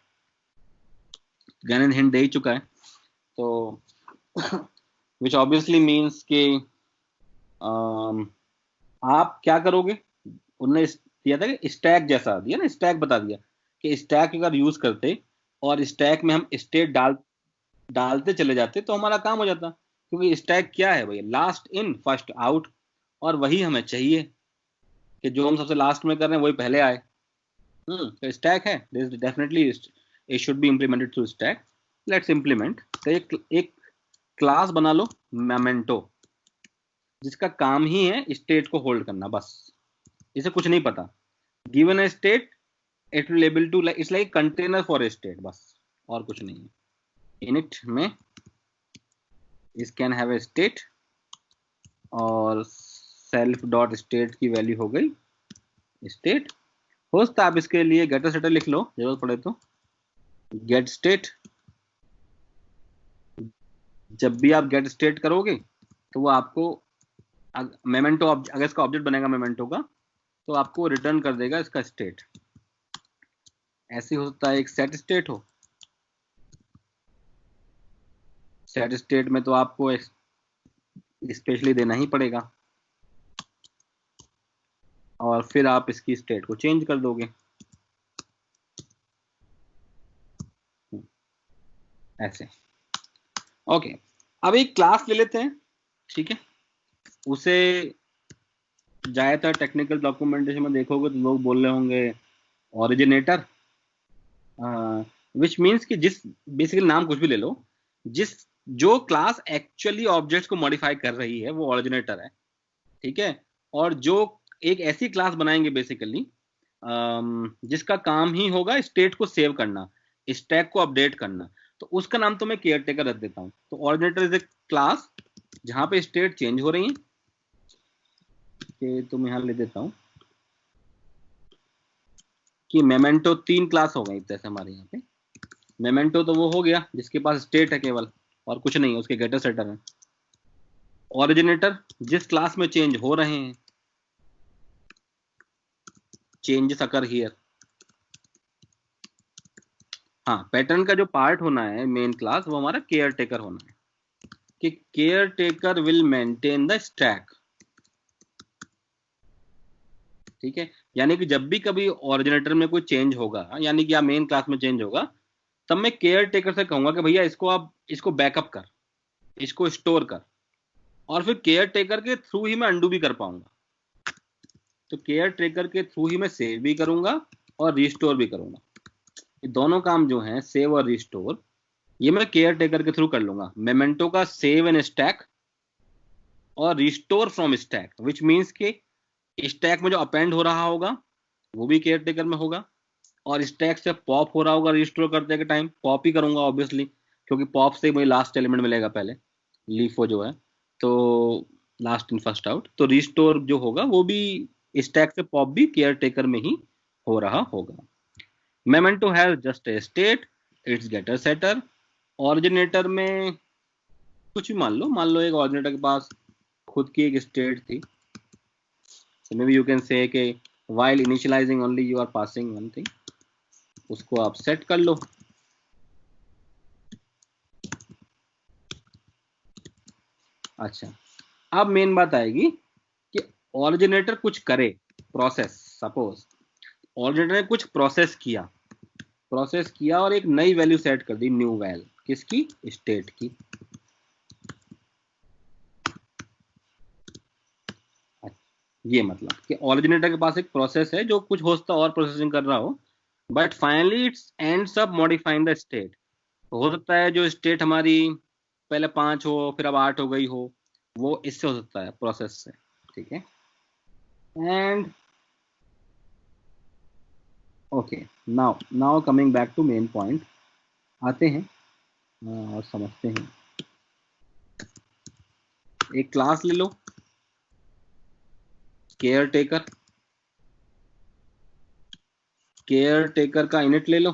ज्ञान हिंट दे ही चुका है। तो विच ऑब्वियसली मीन्स कि आप क्या करोगे, उन्होंने दिया था कि स्टैक जैसा दिया ना, स्टैक बता दिया कि स्टैक अगर यूज करते और स्टैक में हम स्टेट डालते चले जाते तो हमारा काम हो जाता। क्योंकि स्टैक क्या है भाई, लास्ट इन फर्स्ट आउट, और वही हमें चाहिए कि जो हम सबसे लास्ट में कर रहे हैं वही पहले आए। तो स्टैक है, definitely it should be implemented through stack. Let's implement. तो एक क्लास बना लो मेमेंटो, जिसका काम ही है स्टेट को होल्ड करना, बस। इसे कुछ नहीं पता। Given a state, it will able to, it's like container for a state, बस, और कुछ नहीं है। इनिट में इस कैन हैव ए स्टेट, और सेल्फ डॉट स्टेट की वैल्यू हो गई स्टेट। हो सकता है आप इसके लिए गेटर सेटर लिख लो जरूरत पड़े तो। गेट स्टेट, जब भी आप गेट स्टेट करोगे तो वो आपको मेमेंटो, अगर इसका ऑब्जेक्ट बनेगा मेमेंटो का, तो आपको रिटर्न कर देगा इसका स्टेट। ऐसे हो सकता है एक सेट स्टेट हो, सेट स्टेट में तो आपको स्पेशली देना ही पड़ेगा, और फिर आप इसकी स्टेट को चेंज कर दोगे ऐसे। ओके, अब एक क्लास ले लेते हैं, ठीक है। उसे ज्यादातर टेक्निकल डॉक्यूमेंटेशन में देखोगे तो लोग बोल रहे होंगे ओरिजिनेटर, विच मीन्स कि जिस, बेसिकली नाम कुछ भी ले लो, जिस जो क्लास एक्चुअली ऑब्जेक्ट्स को मॉडिफाई कर रही है वो ओरिजिनेटर है, ठीक है। और जो एक ऐसी क्लास बनाएंगे बेसिकली जिसका काम ही होगा स्टेट को सेव करना, स्टैक को अपडेट करना, तो उसका नाम तो मैं केयर टेकर रख देता हूं। तो ओरिजिनेटर इज ए क्लास जहां पे स्टेट चेंज हो रही है, कि तुम यहां ले देता हूं कि मेमेंटो 3 क्लास हो गई जैसे हमारे यहाँ पे। मेमेंटो तो वो हो गया जिसके पास स्टेट है केवल, और कुछ नहीं है, उसके गेटर सेटर है। ओरिजिनेटर जिस क्लास में चेंज हो रहे हैं, चेंजेस अकर हियर। हाँ, पैटर्न का जो पार्ट होना है मेन क्लास, वो हमारा केयर टेकर होना है, कि care taker will maintain the stack, ठीक है। यानी कि जब भी कभी ओरिजिनेटर में कोई चेंज होगा, यानी कि आप मेन क्लास में चेंज होगा, तब मैं केयर टेकर से कहूंगा कि भैया इसको आप इसको बैकअप कर, इसको स्टोर कर, और फिर केयर टेकर के थ्रू ही मैं अंडू भी कर पाऊंगा। तो केयर टेकर के थ्रू ही मैं सेव भी करूंगा और रिस्टोर भी करूंगा। ये दोनों काम जो हैं, सेव और रिस्टोर, ये मैं केयर टेकर के थ्रू कर लूंगा। मेमेंटो का सेव एन स्टैक और restore from stack, which means के स्टैक में जो अपेंड हो रहा होगा वो भी केयर टेकर में होगा, और स्टैक से पॉप हो रहा होगा रिस्टोर करते के टाइम, पॉप ही करूंगा ऑब्वियसली, क्योंकि पॉप से मुझे लास्ट एलिमेंट मिलेगा पहले, लीफो जो है, तो लास्ट इन फर्स्ट आउट। तो रिस्टोर जो होगा वो भी स्टैक से पॉप भी केयर टेकर में ही हो रहा होगा। Memento has just a state, it's getter setter. Originator में कुछ भी मान लो एक ऑरिजिनेटर के पास खुद की एक स्टेट थी, so maybe you can say कि while initializing only you are passing one thing, उसको आप सेट कर लो। अच्छा, अब मेन बात आएगी ऑरिजिनेटर कुछ करे, प्रोसेस, सपोज ऑरिजिनेटर ने कुछ प्रोसेस किया और एक नई वैल्यू सेट कर दी, न्यू वैल, किसकी? स्टेट की। ये मतलब कि ऑरिजिनेटर के पास एक प्रोसेस है जो कुछ होता और प्रोसेसिंग कर रहा हो, but finally it's ends up modifying the state. हो सकता है जो स्टेट हमारी पहले 5 हो फिर अब 8 हो गई हो, वो इससे हो सकता है, प्रोसेस से। ठीक है, and okay, now coming back to main point, आते हैं और समझते हैं। एक क्लास ले लो, केयर टेकर का इनिट ले लो।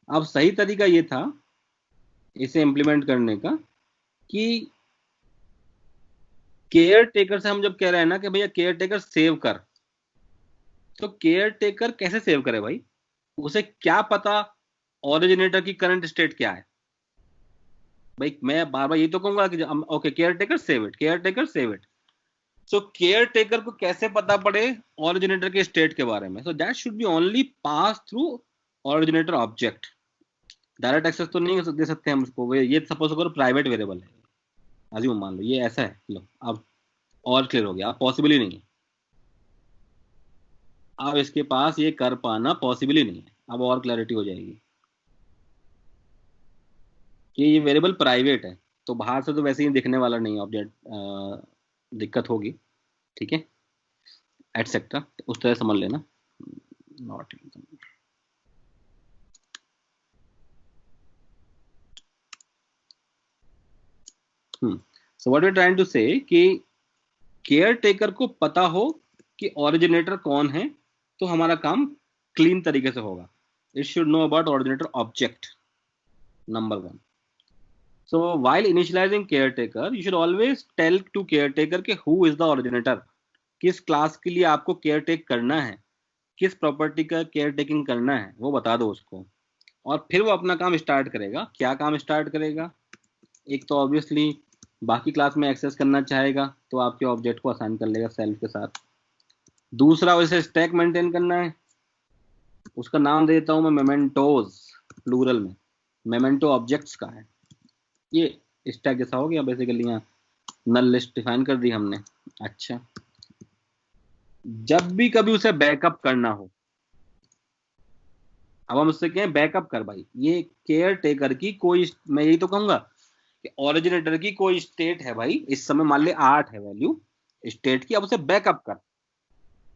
अब सही तरीका ये था इसे इंप्लीमेंट करने का कि केयर टेकर से हम जब कह रहे हैं ना कि भैया केयर टेकर सेव कर, तो केयर टेकर कैसे सेव करे भाई? उसे क्या पता ओरिजिनेटर की करंट स्टेट क्या है? भाई मैं बार बार ये तो कहूंगा कि okay care taker save it, so care taker को कैसे पता पड़े ओरिजिनेटर के स्टेट के बारे में? So that should be only pass through originator object. Direct access तो नहीं दे सकते हम उसको, ये सपोज करो प्राइवेट वेरिएबल है, अज्यूम मान लो ये ऐसा है, लो अब और क्लियर हो गया, अब पॉसिबल ही नहीं है, अब इसके पास ये कर पाना पॉसिबल ही नहीं है। अब और क्लैरिटी हो जाएगी कि ये वेरिएबल प्राइवेट है, तो बाहर से तो वैसे ही दिखने वाला नहीं है ऑब्जेक्ट, दिक्कत होगी। ठीक है, एटसेट्रा, उस तरह समझ लेना। Not so what we trying to say कि केयर टेकर को पता हो कि ओरिजिनेटर कौन है, तो हमारा काम क्लीन तरीके से होगा। It should know about originator object, number 1। So while initializing caretaker, you should always tell to caretaker कि who is the originator, किस क्लास के लिए आपको केयर टेक करना है, किस प्रॉपर्टी का केयर टेकिंग करना है, वो बता दो उसको, और फिर वो अपना काम स्टार्ट करेगा। क्या काम स्टार्ट करेगा? एक तो ऑब्वियसली बाकी क्लास में एक्सेस करना चाहेगा, तो आपके ऑब्जेक्ट को असाइन कर लेगा सेल्फ के साथ। दूसरा, वैसे स्टैक मेंटेन करना है, उसका नाम दे देता हूं मैं मेमेंटोज, प्लूरल में मेमेंटो ऑब्जेक्ट्स का है। ये स्टैक जैसा हो गया बेसिकली, यहाँ नल लिस्ट डिफाइन कर दी हमने। अच्छा, जब भी कभी उसे बैकअप करना हो, अब हम उससे कहें बैकअप कर भाई, ये केयर टेकर की कोई, मैं यही तो कहूंगा कि ओरिजिनेटर की कोई स्टेट है भाई, इस समय मान ले 8 है वैल्यू स्टेट की, अब उसे बैकअप कर,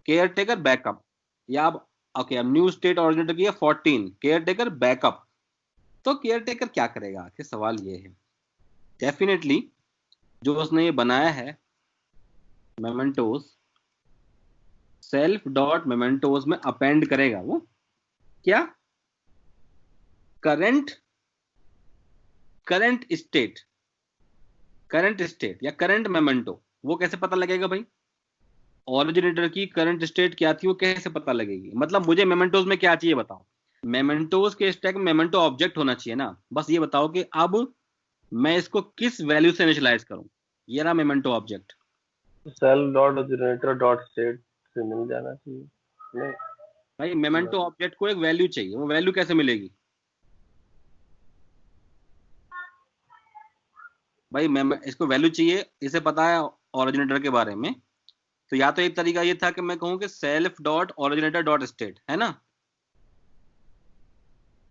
केयर टेकर बैकअप। या अब ओके, अब न्यू स्टेट ओरिजिनेटर की है 14, केयर टेकर बैकअप। तो केयर टेकर क्या करेगा आखिर, सवाल ये है। डेफिनेटली जो उसने ये बनाया है मेमेंटोज, सेल्फ डॉट मेमेंटोज में अपेंड करेगा वो क्या, करंट करंट स्टेट या करंट मेमेंटो। वो कैसे पता लगेगा भाई? ओरिजिनेटर की करंट स्टेट क्या थी वो कैसे पता लगेगी? मतलब मुझे मेमेंटोज में क्या चाहिए बताओ? मेमेंटोज के स्टैक में मेमेंटो ऑब्जेक्ट होना चाहिए ना, बस ये बताओ कि अब मैं इसको किस वैल्यू से इनिशियलाइज करूं। ये रहा memento object. Self dot generator dot state से मिल जाना चाहिए नहीं? भाई मेमेंटो ऑब्जेक्ट को एक वैल्यू चाहिए, वो वैल्यू कैसे मिलेगी भाई? मैं इसको वैल्यू चाहिए, इसे पता है ओरिजिनेटर के बारे में, तो या तो एक तरीका ये था कि मैं कहूं कि self dot originator dot state, है ना?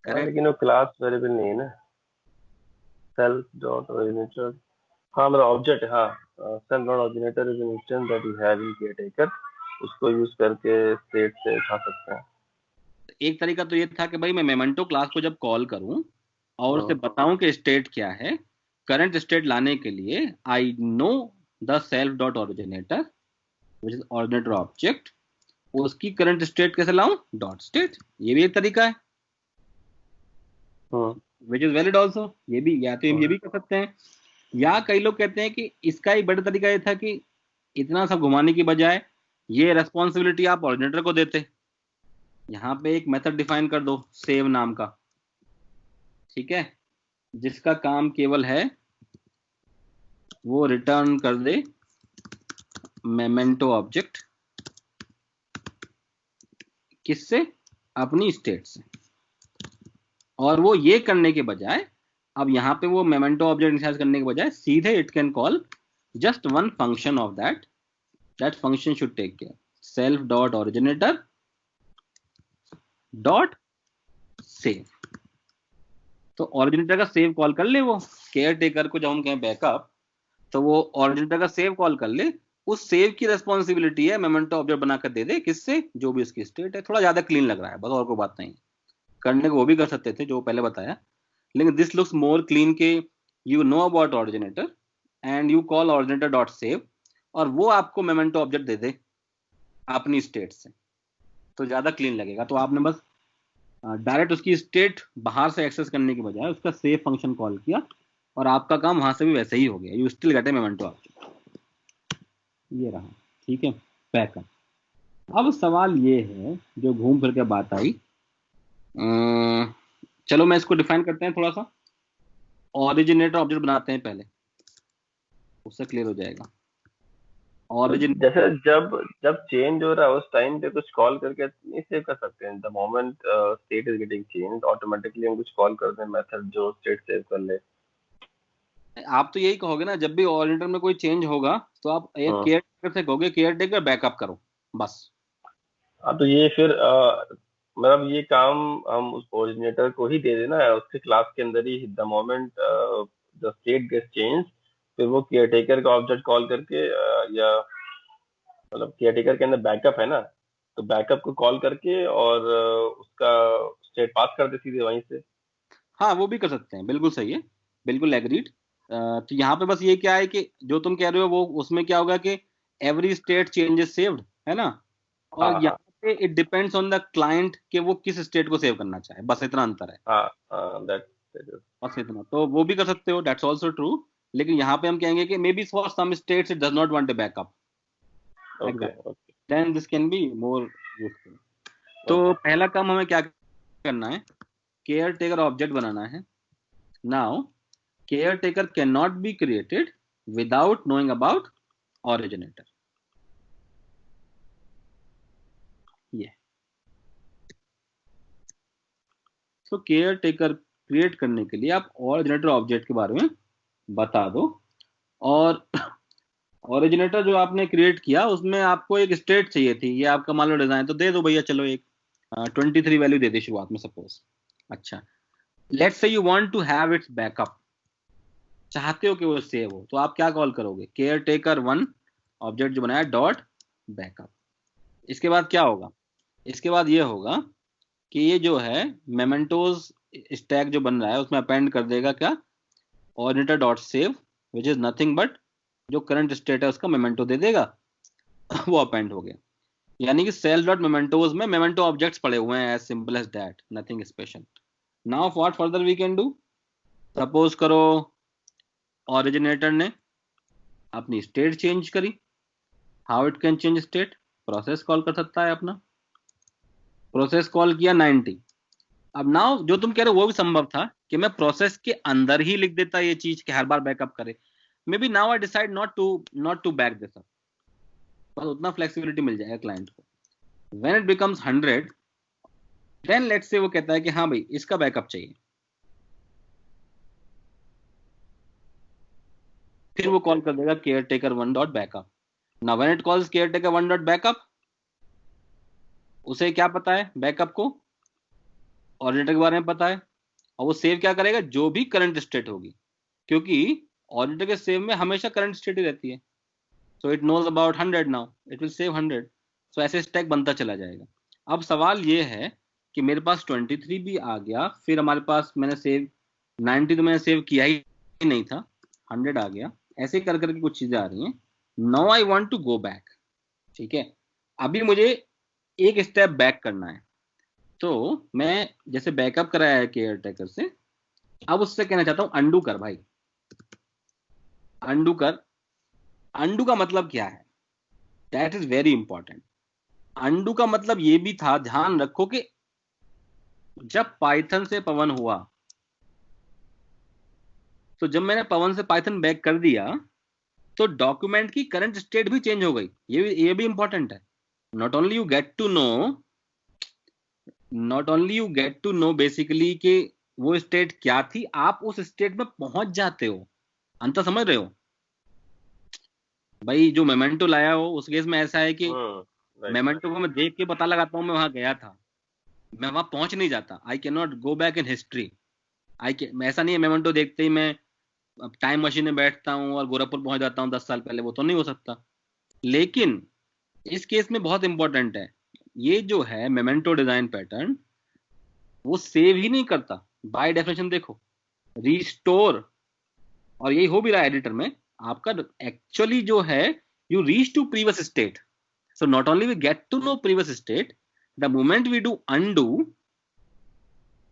करेक्ट। लेकिन वो क्लास वेरिएबल नहीं है ना, सेल्फ डॉट ओरिजिनेटर। हाँ मतलब ऑब्जेक्ट, हाँ self dot originator is an instance that you have in caretaker, उसको यूज करके स्टेट से उठा सकते हैं। एक तरीका तो ये था कि भाई मैं मेमेंटो क्लास को जब कॉल करूं और उसे बताऊं कि स्टेट क्या है, करंट स्टेट लाने के लिए I know the self dot originator which is originator object, उसकी करंट स्टेट कैसे लाऊं, डॉट स्टेट। ये भी एक तरीका है विच इज वैलिड ऑल्सो। ये भी, या तो ये भी कर सकते हैं, या कई लोग कहते हैं कि इसका एक बड़ा तरीका ये था कि इतना सब घुमाने की बजाय ये रेस्पॉन्सिबिलिटी आप ऑरिजिनेटर को देते। यहाँ पे एक मेथड डिफाइन कर दो सेव नाम का, ठीक है, जिसका काम केवल है वो रिटर्न कर दे मेमेंटो ऑब्जेक्ट, किससे, अपनी स्टेट से। और वो ये करने के बजाय, अब यहाँ पे वो मेमेंटो ऑब्जेक्ट इनिशियलाइज करने के बजाय सीधे it can call just one function of that function should take care self dot originator dot save. तो ओरिजिनेटर का सेव कॉल कर ले, वो केयर टेकर को जब हम कहें बैकअप, तो वो ओरिजिनेटर का सेव कॉल कर ले। उस सेव की रेस्पॉन्सिबिलिटी है मेमेंटो ऑब्जेक्ट बनाकर दे दे, किससे, जो भी उसकी स्टेट है। थोड़ा ज्यादा क्लीन लग रहा है बस, और कोई बात नहीं। करने को वो भी कर सकते थे जो पहले बताया, लेकिन दिस लुक्स मोर क्लीन के you know about originator and you call originator dot save, और वो आपको मेमेंटो ऑब्जेक्ट दे दे अपनी स्टेट से, तो ज्यादा क्लीन लगेगा। तो आपने बस डायरेक्ट उसकी स्टेट बाहर से एक्सेस करने के बजाय उसका सेव फंक्शन कॉल किया, और आपका काम वहां से भी वैसे ही हो गया। You still get A memento object. ये रहा, ठीक है, बैकअप। अब सवाल ये है जो घूम फिर के बात आई, चलो मैं इसको डिफाइन करते हैं थोड़ा सा। ओरिजिनेटर ऑब्जेक्ट बनाते हैं पहले, उससे क्लियर हो जाएगा। ओरिजिन जैसे जब जब चेंज हो रहा है उस टाइम पे कुछ कॉल करके नहीं सेव कर सकते हैं? The moment state is getting change automatically हम कुछ कॉल कर दें मेथड जो स्टेट सेव कर ले। आप तो यही कहोगे ना, जब भी ओरिजिनेटर में कोई चेंज होगा तो आप एक हाँ केयर टेकर से कहोगे केयर टेकर बैकअप करो, बस। हाँ, तो ये फिर मतलब ये काम हम उस ओरिजिनेटर को ही दे देना है उसके क्लास के अंदर ही। The moment the state gets change, फिर वो केयरटेकर का ऑब्जेक्ट कॉल करके या मतलब केयरटेकर के अंदर बैकअप है ना, तो बैकअप को कॉल करके और उसका स्टेट पास कर दे सीधे वहीं से। हाँ वो भी कर सकते हैं, बिल्कुल सही है, बिल्कुल एग्रीड। तो यहाँ पे बस ये क्या है कि जो तुम कह रहे हो वो उसमें क्या होगा कि एवरी स्टेट चेंजेस सेव्ड, है ना, और हाँ हाँ यहाँ पे it depends on the client कि वो किस स्टेट को सेव करना चाहे, बस इतना अंतर है। हाँ हाँ, दैट बस इतना, तो वो भी कर सकते हो, दैट्स ऑल्सो ट्रू। लेकिन यहाँ पे हम कहेंगे कि maybe for some states it does not want a backup, okay exact, okay then this can be more useful. तो ओके। पहला काम हमें क्या करना है, केयर टेकर ऑब्जेक्ट बनाना है। Now care taker can not be created without knowing about originator, ये। तो केयर टेकर क्रिएट करने के लिए आप originator ऑब्जेक्ट के बारे में बता दो, और originator जो आपने क्रिएट किया उसमें आपको एक स्टेट चाहिए थी, ये आपका मान लो डिजाइन, तो दे दो भैया, चलो एक 23 वैल्यू दे दी शुरुआत में सपोज। अच्छा, let's say you want to have its backup, चाहते हो कि वो सेव हो, तो आप क्या कॉल करोगे, केयर टेकर वन ऑब्जेक्ट जो बनाया डॉट बैकअप। इसके बाद क्या होगा, इसके बाद ये होगा कि ये जो है मेमेंटोज स्टैक जो बन रहा है उसमें अपेंड कर देगा क्या, originator dot save, which is nothing but जो करंट स्टेट है उसका मेमेंटो दे देगा वो अपेंड हो गया। यानी कि सेल डॉट मेमेंटोज में मेमेंटो ऑब्जेक्ट्स पड़े हुए हैं, as simple as that, nothing special. Now what further we can do, suppose करो ओरिजिनेटर ने अपनी स्टेट चेंज करी, how it can change state, process call कर सकता है अपना, प्रोसेस कॉल किया 90। अब नाउ जो तुम कह रहे हो वो भी संभव था कि मैं प्रोसेस के अंदर ही लिख देता ये चीज कि हर बार बैकअप करे, maybe now I decide not to back this up, बस उतना फ्लेक्सिबिलिटी मिल जाएगा क्लाइंट को। When it becomes 100, then let's say वो कहता है कि हाँ भाई इसका बैकअप चाहिए, फिर वो कॉल कर देगा care taker one dot backup. Now when it calls care taker one dot backup, उसे क्या पता है बैकअप को, ऑर्डिनेटर के बारे में पता है, और वो सेव क्या करेगा, जो भी करंट स्टेट होगी, क्योंकि ऑर्डिनेटर के सेव में हमेशा करंट स्टेट ही रहती है। So it knows about 100, now it will save 100। So ऐसे स्टैक बनता चला जाएगा। अब सवाल ये है कि मेरे पास 23 भी आ गया, फिर हमारे पास मैंने सेव 90 तो मैंने सेव किया ही नहीं था, 100 आ गया, ऐसे कर करके कुछ चीजें आ रही हैं। Now I want to go back, ठीक है, अभी मुझे एक स्टेप बैक करना है। तो मैं जैसे बैकअप कराया है केयर टेकर से, अब उससे कहना चाहता हूं अंडू कर भाई, अंडू कर। अंडू का मतलब क्या है, that is very important. Undo का मतलब ये भी था, ध्यान रखो कि जब पाइथन से पवन हुआ, तो जब मैंने पवन से पाइथन बैक कर दिया तो डॉक्यूमेंट की करंट स्टेट भी चेंज हो गई, ये भी इंपॉर्टेंट है। Not only you get to know, not only you get to know basically कि वो स्टेट क्या थी, आप उस स्टेट में पहुंच जाते हो। अंतर समझ रहे हो भाई? जो मेमेंटो लाया हो उस केस में ऐसा है कि राइट। मेमेंटो को मैं देख के पता लगाता हूँ मैं वहां गया था, मैं वहां पहुंच नहीं जाता। आई can not go back in history. ऐसा नहीं है मेमेंटो देखते ही मैं टाइम मशीन में बैठता हूँ और गोरखपुर पहुंच जाता हूँ 10 साल पहले, वो तो नहीं हो सकता। लेकिन इस केस में बहुत इंपॉर्टेंट है, ये जो है मेमेंटो डिजाइन पैटर्न, वो सेव ही नहीं करता बाय डेफिनेशन। देखो रिस्टोर, और यही हो भी रहा है एडिटर में आपका, एक्चुअली जो है you reach to previous state. So not only we get to know previous state, the moment we do undo,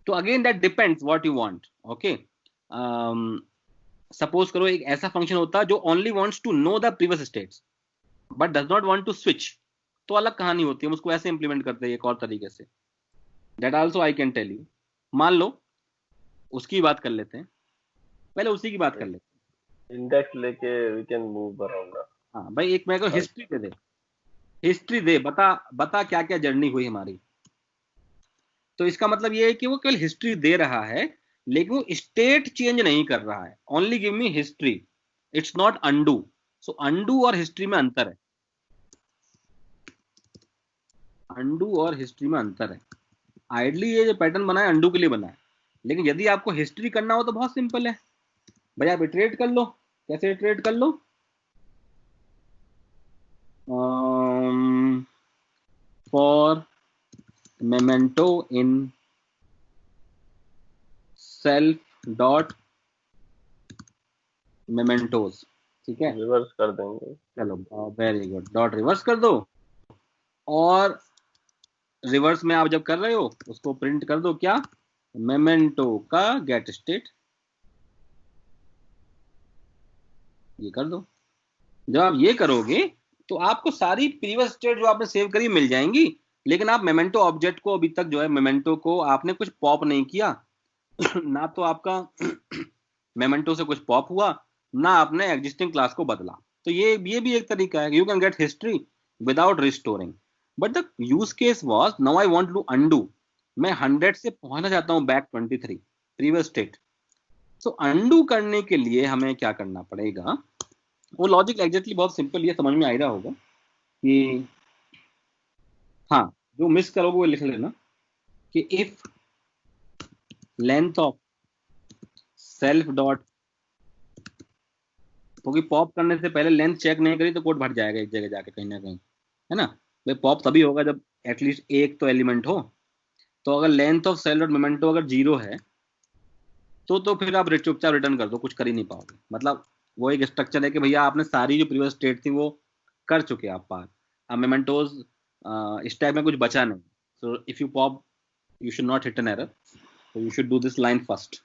तो again that depends what you want. Okay, suppose करो एक ऐसा फंक्शन होता जो only wants to know the previous states but does not want to switch, तो अलग कहानी होती है, हम उसको ऐसे इंप्लीमेंट करते हैं एक और तरीके से। That also I can tell you. मान लो उसकी बात कर लेते हैं, पहले उसी की बात कर लेते हैं। इंडेक्स लेके वी कैन मूव अराउंड। हाँ भाई, एक मेरे को हिस्ट्री दे दे, हिस्ट्री दे, बता बता क्या क्या जर्नी हुई हमारी। तो इसका मतलब ये है कि वो केवल हिस्ट्री दे रहा है, लेकिन वो स्टेट चेंज नहीं कर रहा है। Only give me history, it's not undo. So undo और हिस्ट्री में अंतर है, अनडू और हिस्ट्री में अंतर है। आइडली ये जो पैटर्न बना है अनडू के लिए बना है, लेकिन यदि आपको हिस्ट्री करना हो तो बहुत सिंपल है भाई, आप इटरेट कर लो। कैसे इटरेट कर लो? For memento in self dot mementos, ठीक है? रिवर्स कर देंगे। चलो वेरी गुड, डॉट रिवर्स कर दो, और रिवर्स में आप जब कर रहे हो उसको प्रिंट कर दो क्या? मेमेंटो का गेट स्टेट, ये कर दो। जब आप ये करोगे तो आपको सारी प्रीवियस स्टेट जो आपने सेव करी मिल जाएंगी, लेकिन आप मेमेंटो ऑब्जेक्ट को अभी तक जो है मेमेंटो को आपने कुछ पॉप नहीं किया ना तो आपका मेमेंटो से कुछ पॉप हुआ, ना आपने एग्जिस्टिंग क्लास को बदला। तो ये भी एक तरीका है, you can get history without restoring. But the use case was now I want to undo, मैं 100 से पहुंचना चाहता हूं back 23 previous state. So undo करने के लिए हमें क्या करना पड़ेगा? वो लॉजिक एग्जैक्टली बहुत सिंपल, ये समझ में आ रहा होगा कि हाँ, जो मिस करोगे वो लिख लेना कि if length of self dot, क्योंकि पॉप करने से पहले लेंथ चेक नहीं करी तो कोड भर जाएगा एक जगह जाके कहीं ना कहीं, है ना? भाई पॉप तभी होगा जब एटलीस्ट एक तो एलिमेंट हो। तो अगर length of self dot memento अगर 0 है तो फिर आप चुपचाप रिटर्न कर दो, कुछ कर ही नहीं पाओगे। मतलब वो एक स्ट्रक्चर है कि भैया आपने सारी जो प्रीवियस स्टेट थी वो कर चुके आप पार, अब मेमेंटोज स्टैक में कुछ बचा नहीं। So if you pop you should not hit an error, तो you should do this line first.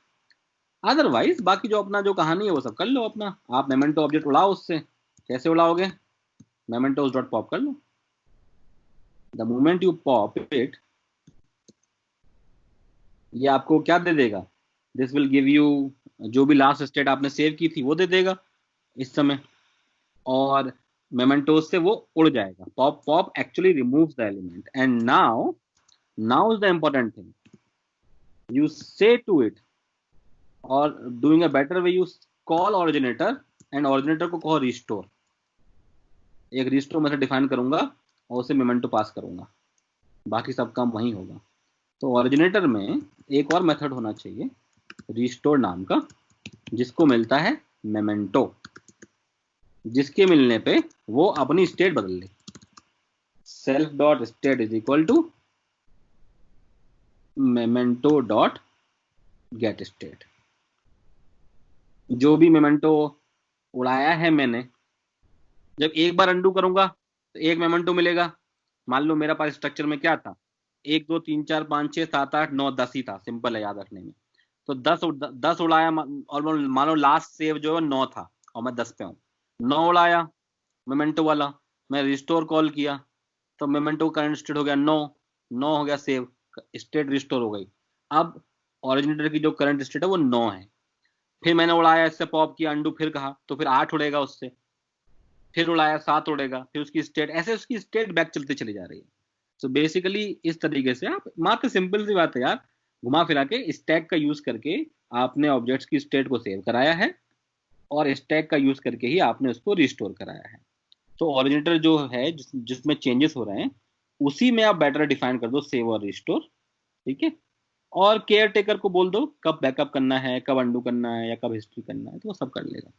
Otherwise बाकी जो अपना जो कहानी है वो सब कर लो अपना, आप मेमेंटो ऑब्जेक्ट उड़ाओ उससे। कैसे उड़ाओगे? मेमेंटोज डॉट पॉप कर लो। The moment you pop it, ये आपको क्या दे देगा? दिस विल गिव यू जो भी लास्ट स्टेट आपने सेव की थी वो दे देगा इस समय, और मेमेंटोज से वो उड़ जाएगा। Pop pop actually removes the element, and now is the important thing, you से टू इट, और doing a better way, you call originator, and originator को कहो रिस्टोर। एक रिस्टोर मेथड डिफाइन करूंगा और उसे मेमेंटो पास करूंगा, बाकी सब काम वहीं होगा। तो ओरिजिनेटर में एक और मेथड होना चाहिए रिस्टोर नाम का, जिसको मिलता है मेमेंटो, जिसके मिलने पे वो अपनी स्टेट बदल ले। Self dot state is equal to memento dot get state. जो भी मेमेंटो उड़ाया है मैंने, जब एक बार अंडू करूंगा तो एक मेमेंटो मिलेगा। मान लो मेरा पास स्ट्रक्चर में क्या था, 1 2 3 4 5 6 7 8 9 10 ही था, सिंपल है याद रखने में। तो 10 उड़ाया, और मान लो लास्ट सेव जो है 9 था और मैं 10 पे हूँ। 9 उड़ाया मेमेंटो वाला, मैं रिस्टोर कॉल किया तो मेमेंटो करंट स्टेट हो गया 9, 9 हो गया सेव, स्टेट रिस्टोर हो गई। अब ओरिजिनेटर की जो करंट स्टेट है वो 9 है। फिर मैंने उड़ाया, इससे पॉप किया, अंडू फिर कहा, तो फिर 8 उड़ेगा उससे। फिर उड़ाया 7 उड़ेगा, फिर उसकी स्टेट, ऐसे उसकी स्टेट बैक चलते चली जा रही है। सो बेसिकली इस तरीके से आप, मात्र सिंपल सी बात है यार, घुमा फिरा के स्टैक का यूज करके आपने ऑब्जेक्ट्स की स्टेट को सेव कराया है और स्टैक का यूज करके ही आपने उसको रिस्टोर कराया है। तो ओरिजिनेटर जो है जिसमें चेंजेस हो रहे हैं उसी में आप बेटर डिफाइन कर दो सेव और रिस्टोर, ठीक है। और केयर टेकर को बोल दो कब बैकअप करना है, कब अंडू करना है, या कब हिस्ट्री करना है, तो वो सब कर लेगा।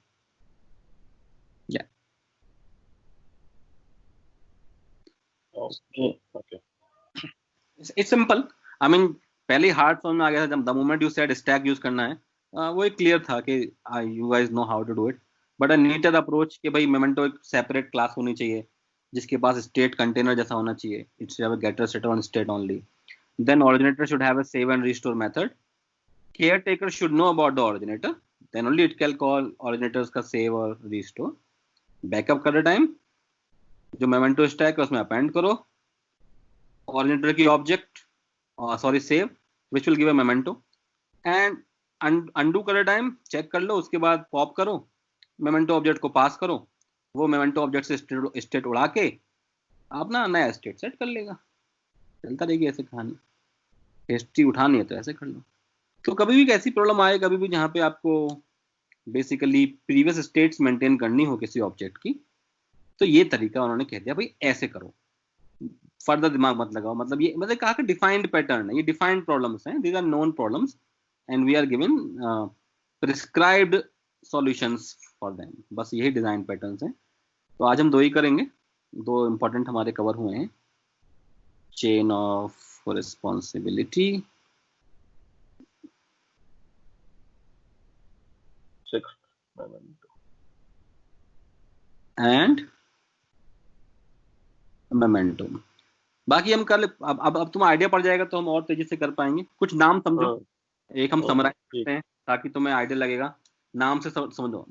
या okay, it's simple. I mean पहले हार्ड समझ में आ गया था जब the moment you said stack use करना है, वो एक क्लियर था कि you guys know how to do it. But a neater approach कि भाई मेमेंटो एक सेपरेट क्लास होनी चाहिए जिसके पास स्टेट कंटेनर जैसा होना चाहिए, it's have a getter setter on state only. Then originator should have a save and restore method. Caretaker should know about the originator, then only it can call originators का save और restore. बैकअप करते टाइम जो मेमेंटो स्टैक है उसमें अपेंड करो originator की object, sorry save, which will give a memento. And undo करते टाइम चेक कर लो, उसके बाद पॉप करो, मेमेंटो ऑब्जेक्ट को पास करो, वो मेमेंटो ऑब्जेक्ट से स्टेट उड़ा के अपना नया स्टेट सेट कर लेगा। चलता रहेगी ऐसे कहानी। हिस्ट्री उठानी है तो ऐसे कर लो। तो कभी भी ऐसी प्रॉब्लम आए, कभी भी जहाँ पे आपको बेसिकली प्रीवियस स्टेट्स मेंटेन करनी हो किसी ऑब्जेक्ट की, तो ये तरीका उन्होंने कह दिया भाई ऐसे करो, फर्दर दिमाग मत लगाओ। मतलब ये मतलब कहा कि डिफाइंड पैटर्न है, ये डिफाइंड प्रॉब्लम्स हैं, these are known problems and we are given prescribed solutions for them. बस यही डिजाइन पैटर्न्स हैं। तो आज हम दो ही करेंगे, दो इंपॉर्टेंट हमारे कवर हुए हैं, chain of responsibility and momentum. बाकी हम कल अब तुम आइडिया पड़ जाएगा तो हम और तेजी से कर पाएंगे। कुछ नाम समझो, एक हम समराइज करते हैं ताकि तुम्हें आइडिया लगेगा। नाम से समझो।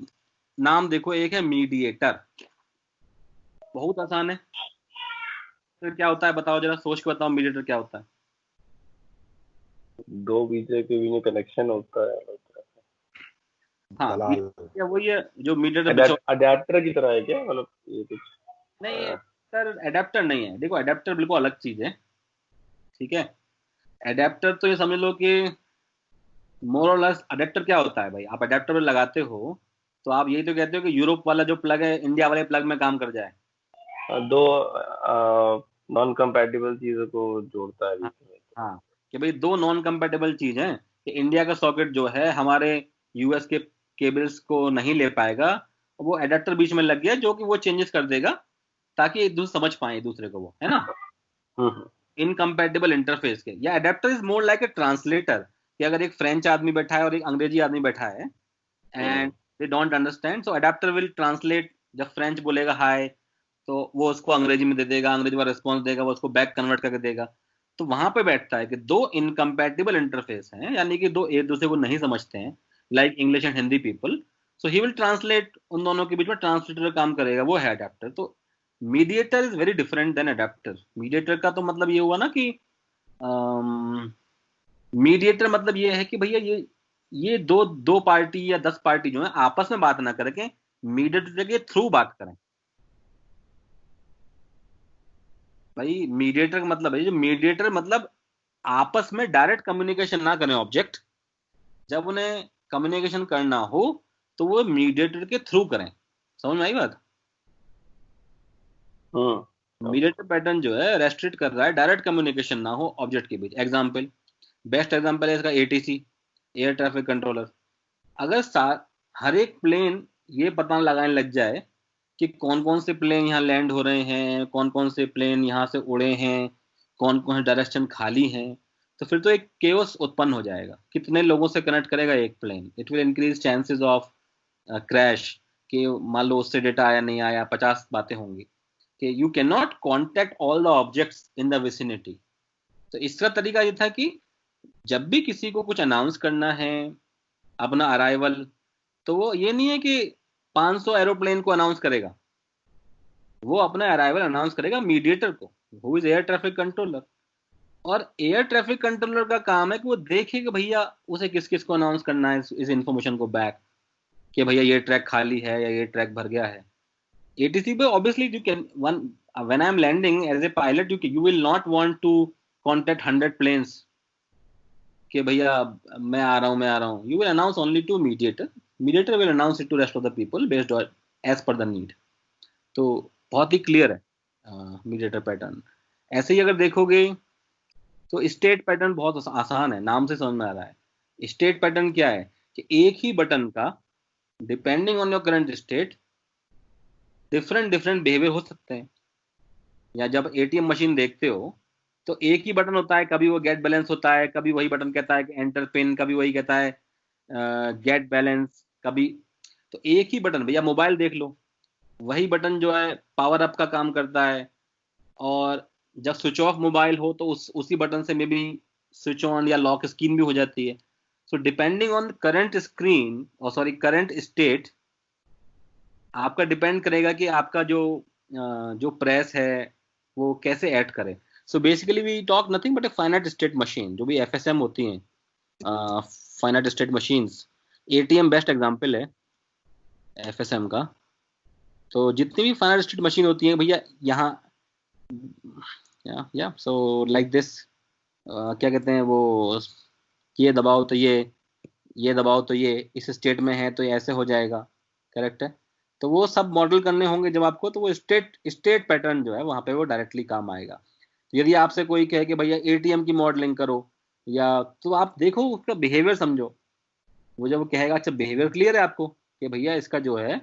नाम देखो, एक है मीडिएटर, बहुत आसान है। तो क्या होता है बताओ जरा, सोच के बताओ, मीडिएटर क्या होता है? दो बीजे के बीच में कनेक्शन होता है। हाँ, क्या वही है जो मीडिएटर अडेप्टर की तरह है क्या? मतलब ये कुछ नहीं सर, एडेप्टर नहीं है। देखो एडेप्टर बिल्कुल अलग चीज है, ठीक है। एडेप्टर तो ये समझ लो कि मोर और लेस, अडेप्टर क्या होता है भाई, आप अडेप्टर लगाते हो तो आप यही तो कहते हो कि यूरोप वाला जो प्लग है इंडिया वाले प्लग में काम कर जाए। दो नॉन कंपैटिबल चीजों को जोड़ता है। हाँ, कि भाई दो नॉन कंपैटिबल चीज हैं कि इंडिया का सॉकेट जो है हमारे यूएस के केबल्स को नहीं ले पाएगा, वो एडेप्टर बीच में लग गया जो कि वो चेंजेस कर देगा ताकि एक दूसरे समझ पाए एक दूसरे को, वो है ना, इनकम्पैटिबल इंटरफेस के। या adapter is more like a translator, कि अगर एक फ्रेंच आदमी बैठा है और एक अंग्रेजी आदमी बैठा है and they don't understand, so adapter will translate. जब फ्रेंच बोलेगा हाय तो वो उसको अंग्रेजी में दे देगा, अंग्रेजी में रिस्पॉन्स देगा, वो उसको बैक कन्वर्ट करके देगा। तो वहां पे बैठता है कि दो इनकम्पैटिबल इंटरफेस हैं, यानी कि दो एक दूसरे को नहीं समझते हैं, like English and Hindi people, so he will translate, उन दोनों के बीच में ट्रांसलेटर काम करेगा, वो है अडेप्टर। तो mediator is very different than adapter. Mediator का तो मतलब ये हुआ ना कि मीडिएटर मतलब ये है कि भैया ये दो दो पार्टी या 10 पार्टी जो है आपस में बात ना करके मीडिएटर के थ्रू बात करें। भाई मीडिएटर का मतलब है, जो मीडिएटर मतलब आपस में डायरेक्ट कम्युनिकेशन ना करें ऑब्जेक्ट, जब उन्हें कम्युनिकेशन करना हो तो वो मीडिएटर के थ्रू करें। समझ में आई बात? मीडिएटर पैटर्न जो है रेस्ट्रिक्ट कर रहा है डायरेक्ट कम्युनिकेशन ना हो ऑब्जेक्ट के बीच। एग्जांपल, बेस्ट एग्जांपल है इसका एटीसी, एयर ट्रैफिक कंट्रोलर। अगर हर एक प्लेन ये पता लगाने लग जाए कि कौन कौन से प्लेन यहाँ लैंड हो रहे हैं, कौन कौन से प्लेन यहाँ से उड़े हैं, कौन कौन से डायरेक्शन खाली हैं, तो फिर तो एक केओस उत्पन्न हो जाएगा। कितने लोगों से कनेक्ट करेगा एक plane? It will increase chances of crash, कि मान लो उससे डेटा आया नहीं आया, 50 बातें होंगी। कि you can not contact all the objects in the vicinity. तो इसका तरीका ये था कि जब भी किसी को कुछ अनाउंस करना है अपना अराइवल, तो वो ये नहीं है कि 500 एरोप्लेन को अनाउंस करेगा, वो अपना अराइवल अनाउंस करेगा मीडिएटर को, who is air traffic controller. और एयर ट्रैफिक कंट्रोलर का काम है कि वो देखे कि भैया उसे किस किस को अनाउंस करना है इस इंफॉर्मेशन को बैक, कि भैया ये ट्रैक खाली है या ये ट्रैक भर गया है। ATC पे obviously you can one when I'm landing as a pilot you will not want to contact 100 planes कि भैया मैं आ रहा हूँ मैं आ रहा हूँ. You will announce only to mediator. Mediator will announce it to rest of the people based on as per the need. तो बहुत ही क्लियर है मीडिएटर पैटर्न. ऐसे ही अगर देखोगे तो स्टेट पैटर्न बहुत आसान है, नाम से समझ में आ रहा है. स्टेट पैटर्न क्या है कि एक ही बटन का depending on your current state different different behaviour हो सकते हैं. या जब एटीएम मशीन देखते हो तो एक ही बटन होता है, कभी वो गेट बैलेंस होता है, कभी वही बटन कहता है कि एंटर पिन, कभी वही कहता है गेट बैलेंस, कभी. तो एक ही बटन, भैया मोबाइल देख लो, वही बटन जो है पावर अप का काम करता है, और जब स्विच ऑफ मोबाइल हो तो उसी बटन से मे बी स्विच ऑन या लॉक स्क्रीन भी हो जाती है. So depending on current screen और सॉरी करंट स्टेट आपका डिपेंड करेगा कि आपका जो प्रेस है वो कैसे ऐड करे. So basically we talk nothing but a finite state machine, जो भी एफएसएम होती हैं, finite state machines. ATM best example है एफएसएम का. तो जितनी भी फाइनाइट स्टेट मशीन होती हैं भैया यहाँ या सो लाइक दिस, क्या कहते हैं वो, ये दबाओ तो ये दबाओ तो ये इस स्टेट में है तो ये ऐसे हो जाएगा. करेक्ट है. तो वो सब मॉडल करने होंगे जब आपको, तो वो स्टेट पैटर्न जो है वहां पे वो डायरेक्टली काम आएगा. यदि आपसे कोई कहे कि भैया एटीएम की मॉडलिंग करो, या तो आप देखो उसका बिहेवियर समझो. वो जब वो कहेगा अच्छा बिहेवियर क्लियर है आपको कि भैया इसका जो है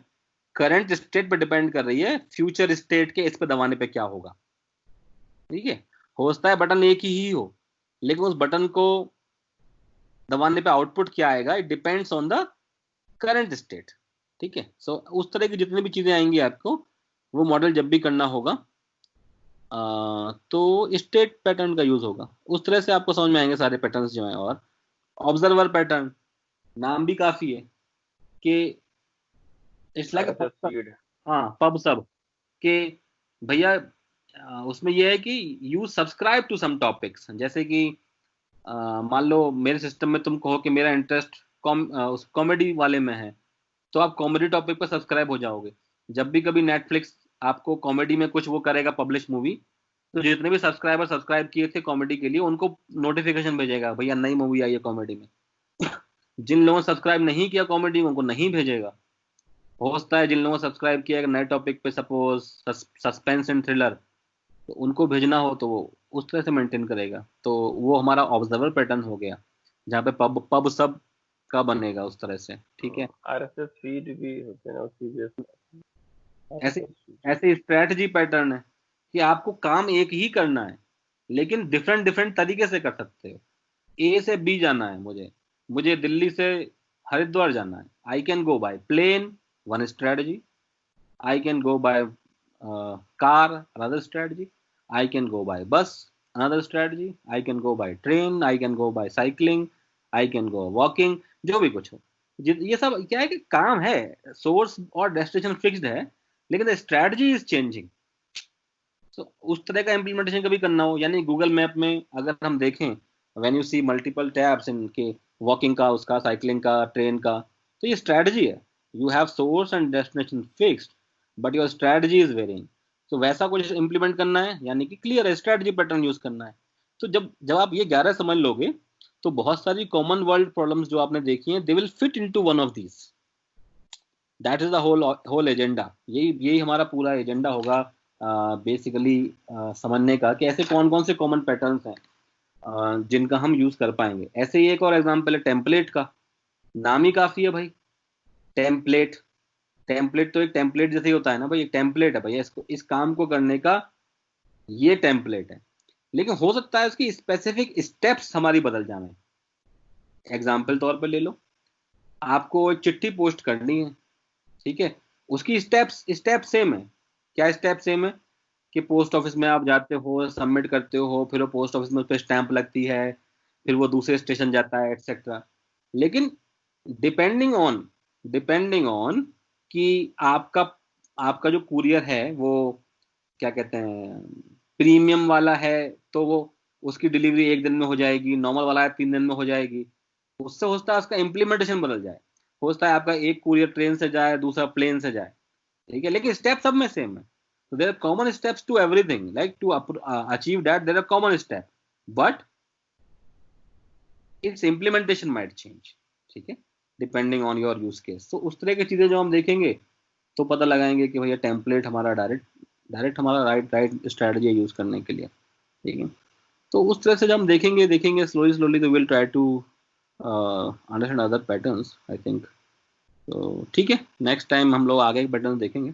करंट स्टेट पे डिपेंड कर रही है, फ्यूचर स्टेट के इस पे दबाने पे क्या होगा. ठीक है. हो सकता है बटन एक ही हो, लेकिन उस बटन को दबाने पे आउटपुट क्या आएगा, it depends on the current state. ठीक है. सो उस तरह की जितनी भी चीजें आएंगी आपको, वो मॉडल जब भी करना होगा तो स्टेट पैटर्न का यूज होगा. उस तरह से आपको समझ में आएंगे सारे पैटर्न्स जो हैं. और ऑब्जर्वर पैटर्न, नाम भी काफी है कि इट्स लाइक हाँ पब सब के भैया. उसमें यह है कि you subscribe to some topics. जैसे कि मान लो मेरे सिस्टम में तुम कहो कि मेरा इंटरेस्ट उस कॉमेडी वाले में है, तो आप कॉमेडी टॉपिक पर सब्सक्राइब हो जाओगे. जब भी कभी नेटफ्लिक्स आपको कॉमेडी में कुछ वो करेगा पब्लिश मूवी, तो जितने भी सब्सक्राइबर सब्सक्राइब किए थे कॉमेडी के लिए उनको नोटिफिकेशन भेजेगा भैया नई मूवी आई है कॉमेडी में. जिन लोगों ने सब्सक्राइब नहीं किया कॉमेडी में उनको नहीं भेजेगा. हो सकता है जिन लोगों ने सब्सक्राइब किया नए टॉपिक पे, सपोज सस्पेंस एंड थ्रिलर, तो उनको भेजना हो तो वो उस तरह से मेंटेन करेगा. तो वो हमारा ऑब्जर्वर पैटर्न हो गया, जहाँ पे पब पब सब का बनेगा उस तरह से. ठीक है. आरएसएस फीड भी होते हैं ना उसी बेस. ऐसे ऐसे स्ट्रेटजी पैटर्न है कि आपको काम एक ही करना है, लेकिन डिफरेंट डिफरेंट तरीके से कर सकते हो. ए से बी जाना है, मुझे दिल्ली से हरिद्वार जाना है. I can go by plane, one strategy. I can go by car, another strategy. I can go by bus, another strategy. I can go by train, I can go by cycling, I can go walking, जो भी कुछ हो. ये सब क्या है कि काम है, सोर्स और डेस्टिनेशन फिक्स्ड है, लेकिन द स्ट्रेटजी इज चेंजिंग. तो उस तरह का इम्प्लीमेंटेशन कभी करना हो, यानी गूगल मैप में अगर हम देखें, when you see multiple tabs इनके, वॉकिंग का, उसका, साइकिलिंग का, ट्रेन का, तो ये स्ट्रेटजी है. You have source and destination fixed but your strategy is varying. तो वैसा कुछ इम्प्लीमेंट करना है, यानी कि क्लियर है स्ट्रेटजी पैटर्न यूज करना है. तो जब जब आप ये 11 समझ लोगे तो बहुत सारी कॉमन वर्ल्ड प्रॉब्लम्स जो आपने देखी हैं they will fit into one of these. That is the whole agenda. यही हमारा पूरा एजेंडा होगा बेसिकली समझने का कि ऐसे कौन कौन से कॉमन पैटर्न्स हैं जिनका हम यूज कर पाएंगे. ऐसे ही एक और एग्जांपल है टेम्पलेट का. नाम ही काफी है भाई, टेम्पलेट. टेम्पलेट तो एक टेम्पलेट जैसे ही होता है ना भाई, एक टेम्पलेट है भैया, इसको इस काम को करने का ये टेम्पलेट है. लेकिन हो सकता है उसकी स्पेसिफिक स्टेप्स हमारी बदल जाए. एग्जाम्पल तौर पर ले लो, आपको एक चिट्ठी पोस्ट करनी है. ठीक है. उसकी स्टेप सेम है. क्या स्टेप सेम है कि पोस्ट ऑफिस में आप जाते हो, सबमिट करते हो, फिर वो पोस्ट ऑफिस में उस पर स्टैंप लगती है, फिर वो दूसरे स्टेशन जाता है, एटसेट्रा. लेकिन डिपेंडिंग ऑन कि आपका आपका जो कुरियर है वो क्या कहते हैं प्रीमियम वाला है, तो वो उसकी डिलीवरी 1 दिन में हो जाएगी, नॉर्मल वाला है 3 दिन में हो जाएगी. उससे हो सकता है उसका इम्प्लीमेंटेशन बदल जाए. हो सकता है आपका एक कुरियर ट्रेन से जाए, दूसरा प्लेन से जाए. ठीक है, लेकिन स्टेप सब में सेम है। तो there are common steps to everything, like to achieve that there are common step, but its implementation might change, ठीक है, depending on your use case. तो उस तरह की चीजें जो हम देखेंगे तो पता लगाएंगे कि भैया टेम्पलेट हमारा डायरेक्ट हमारा राइट स्ट्रेटजी यूज करने के लिए, ठीक है। तो उस तरह से जब हम देखेंगे स्लोली स्लोली, तो will try to understand other patterns, I think. तो ठीक है, नेक्स्ट टाइम हम लोग आगे के पैटर्न देखेंगे।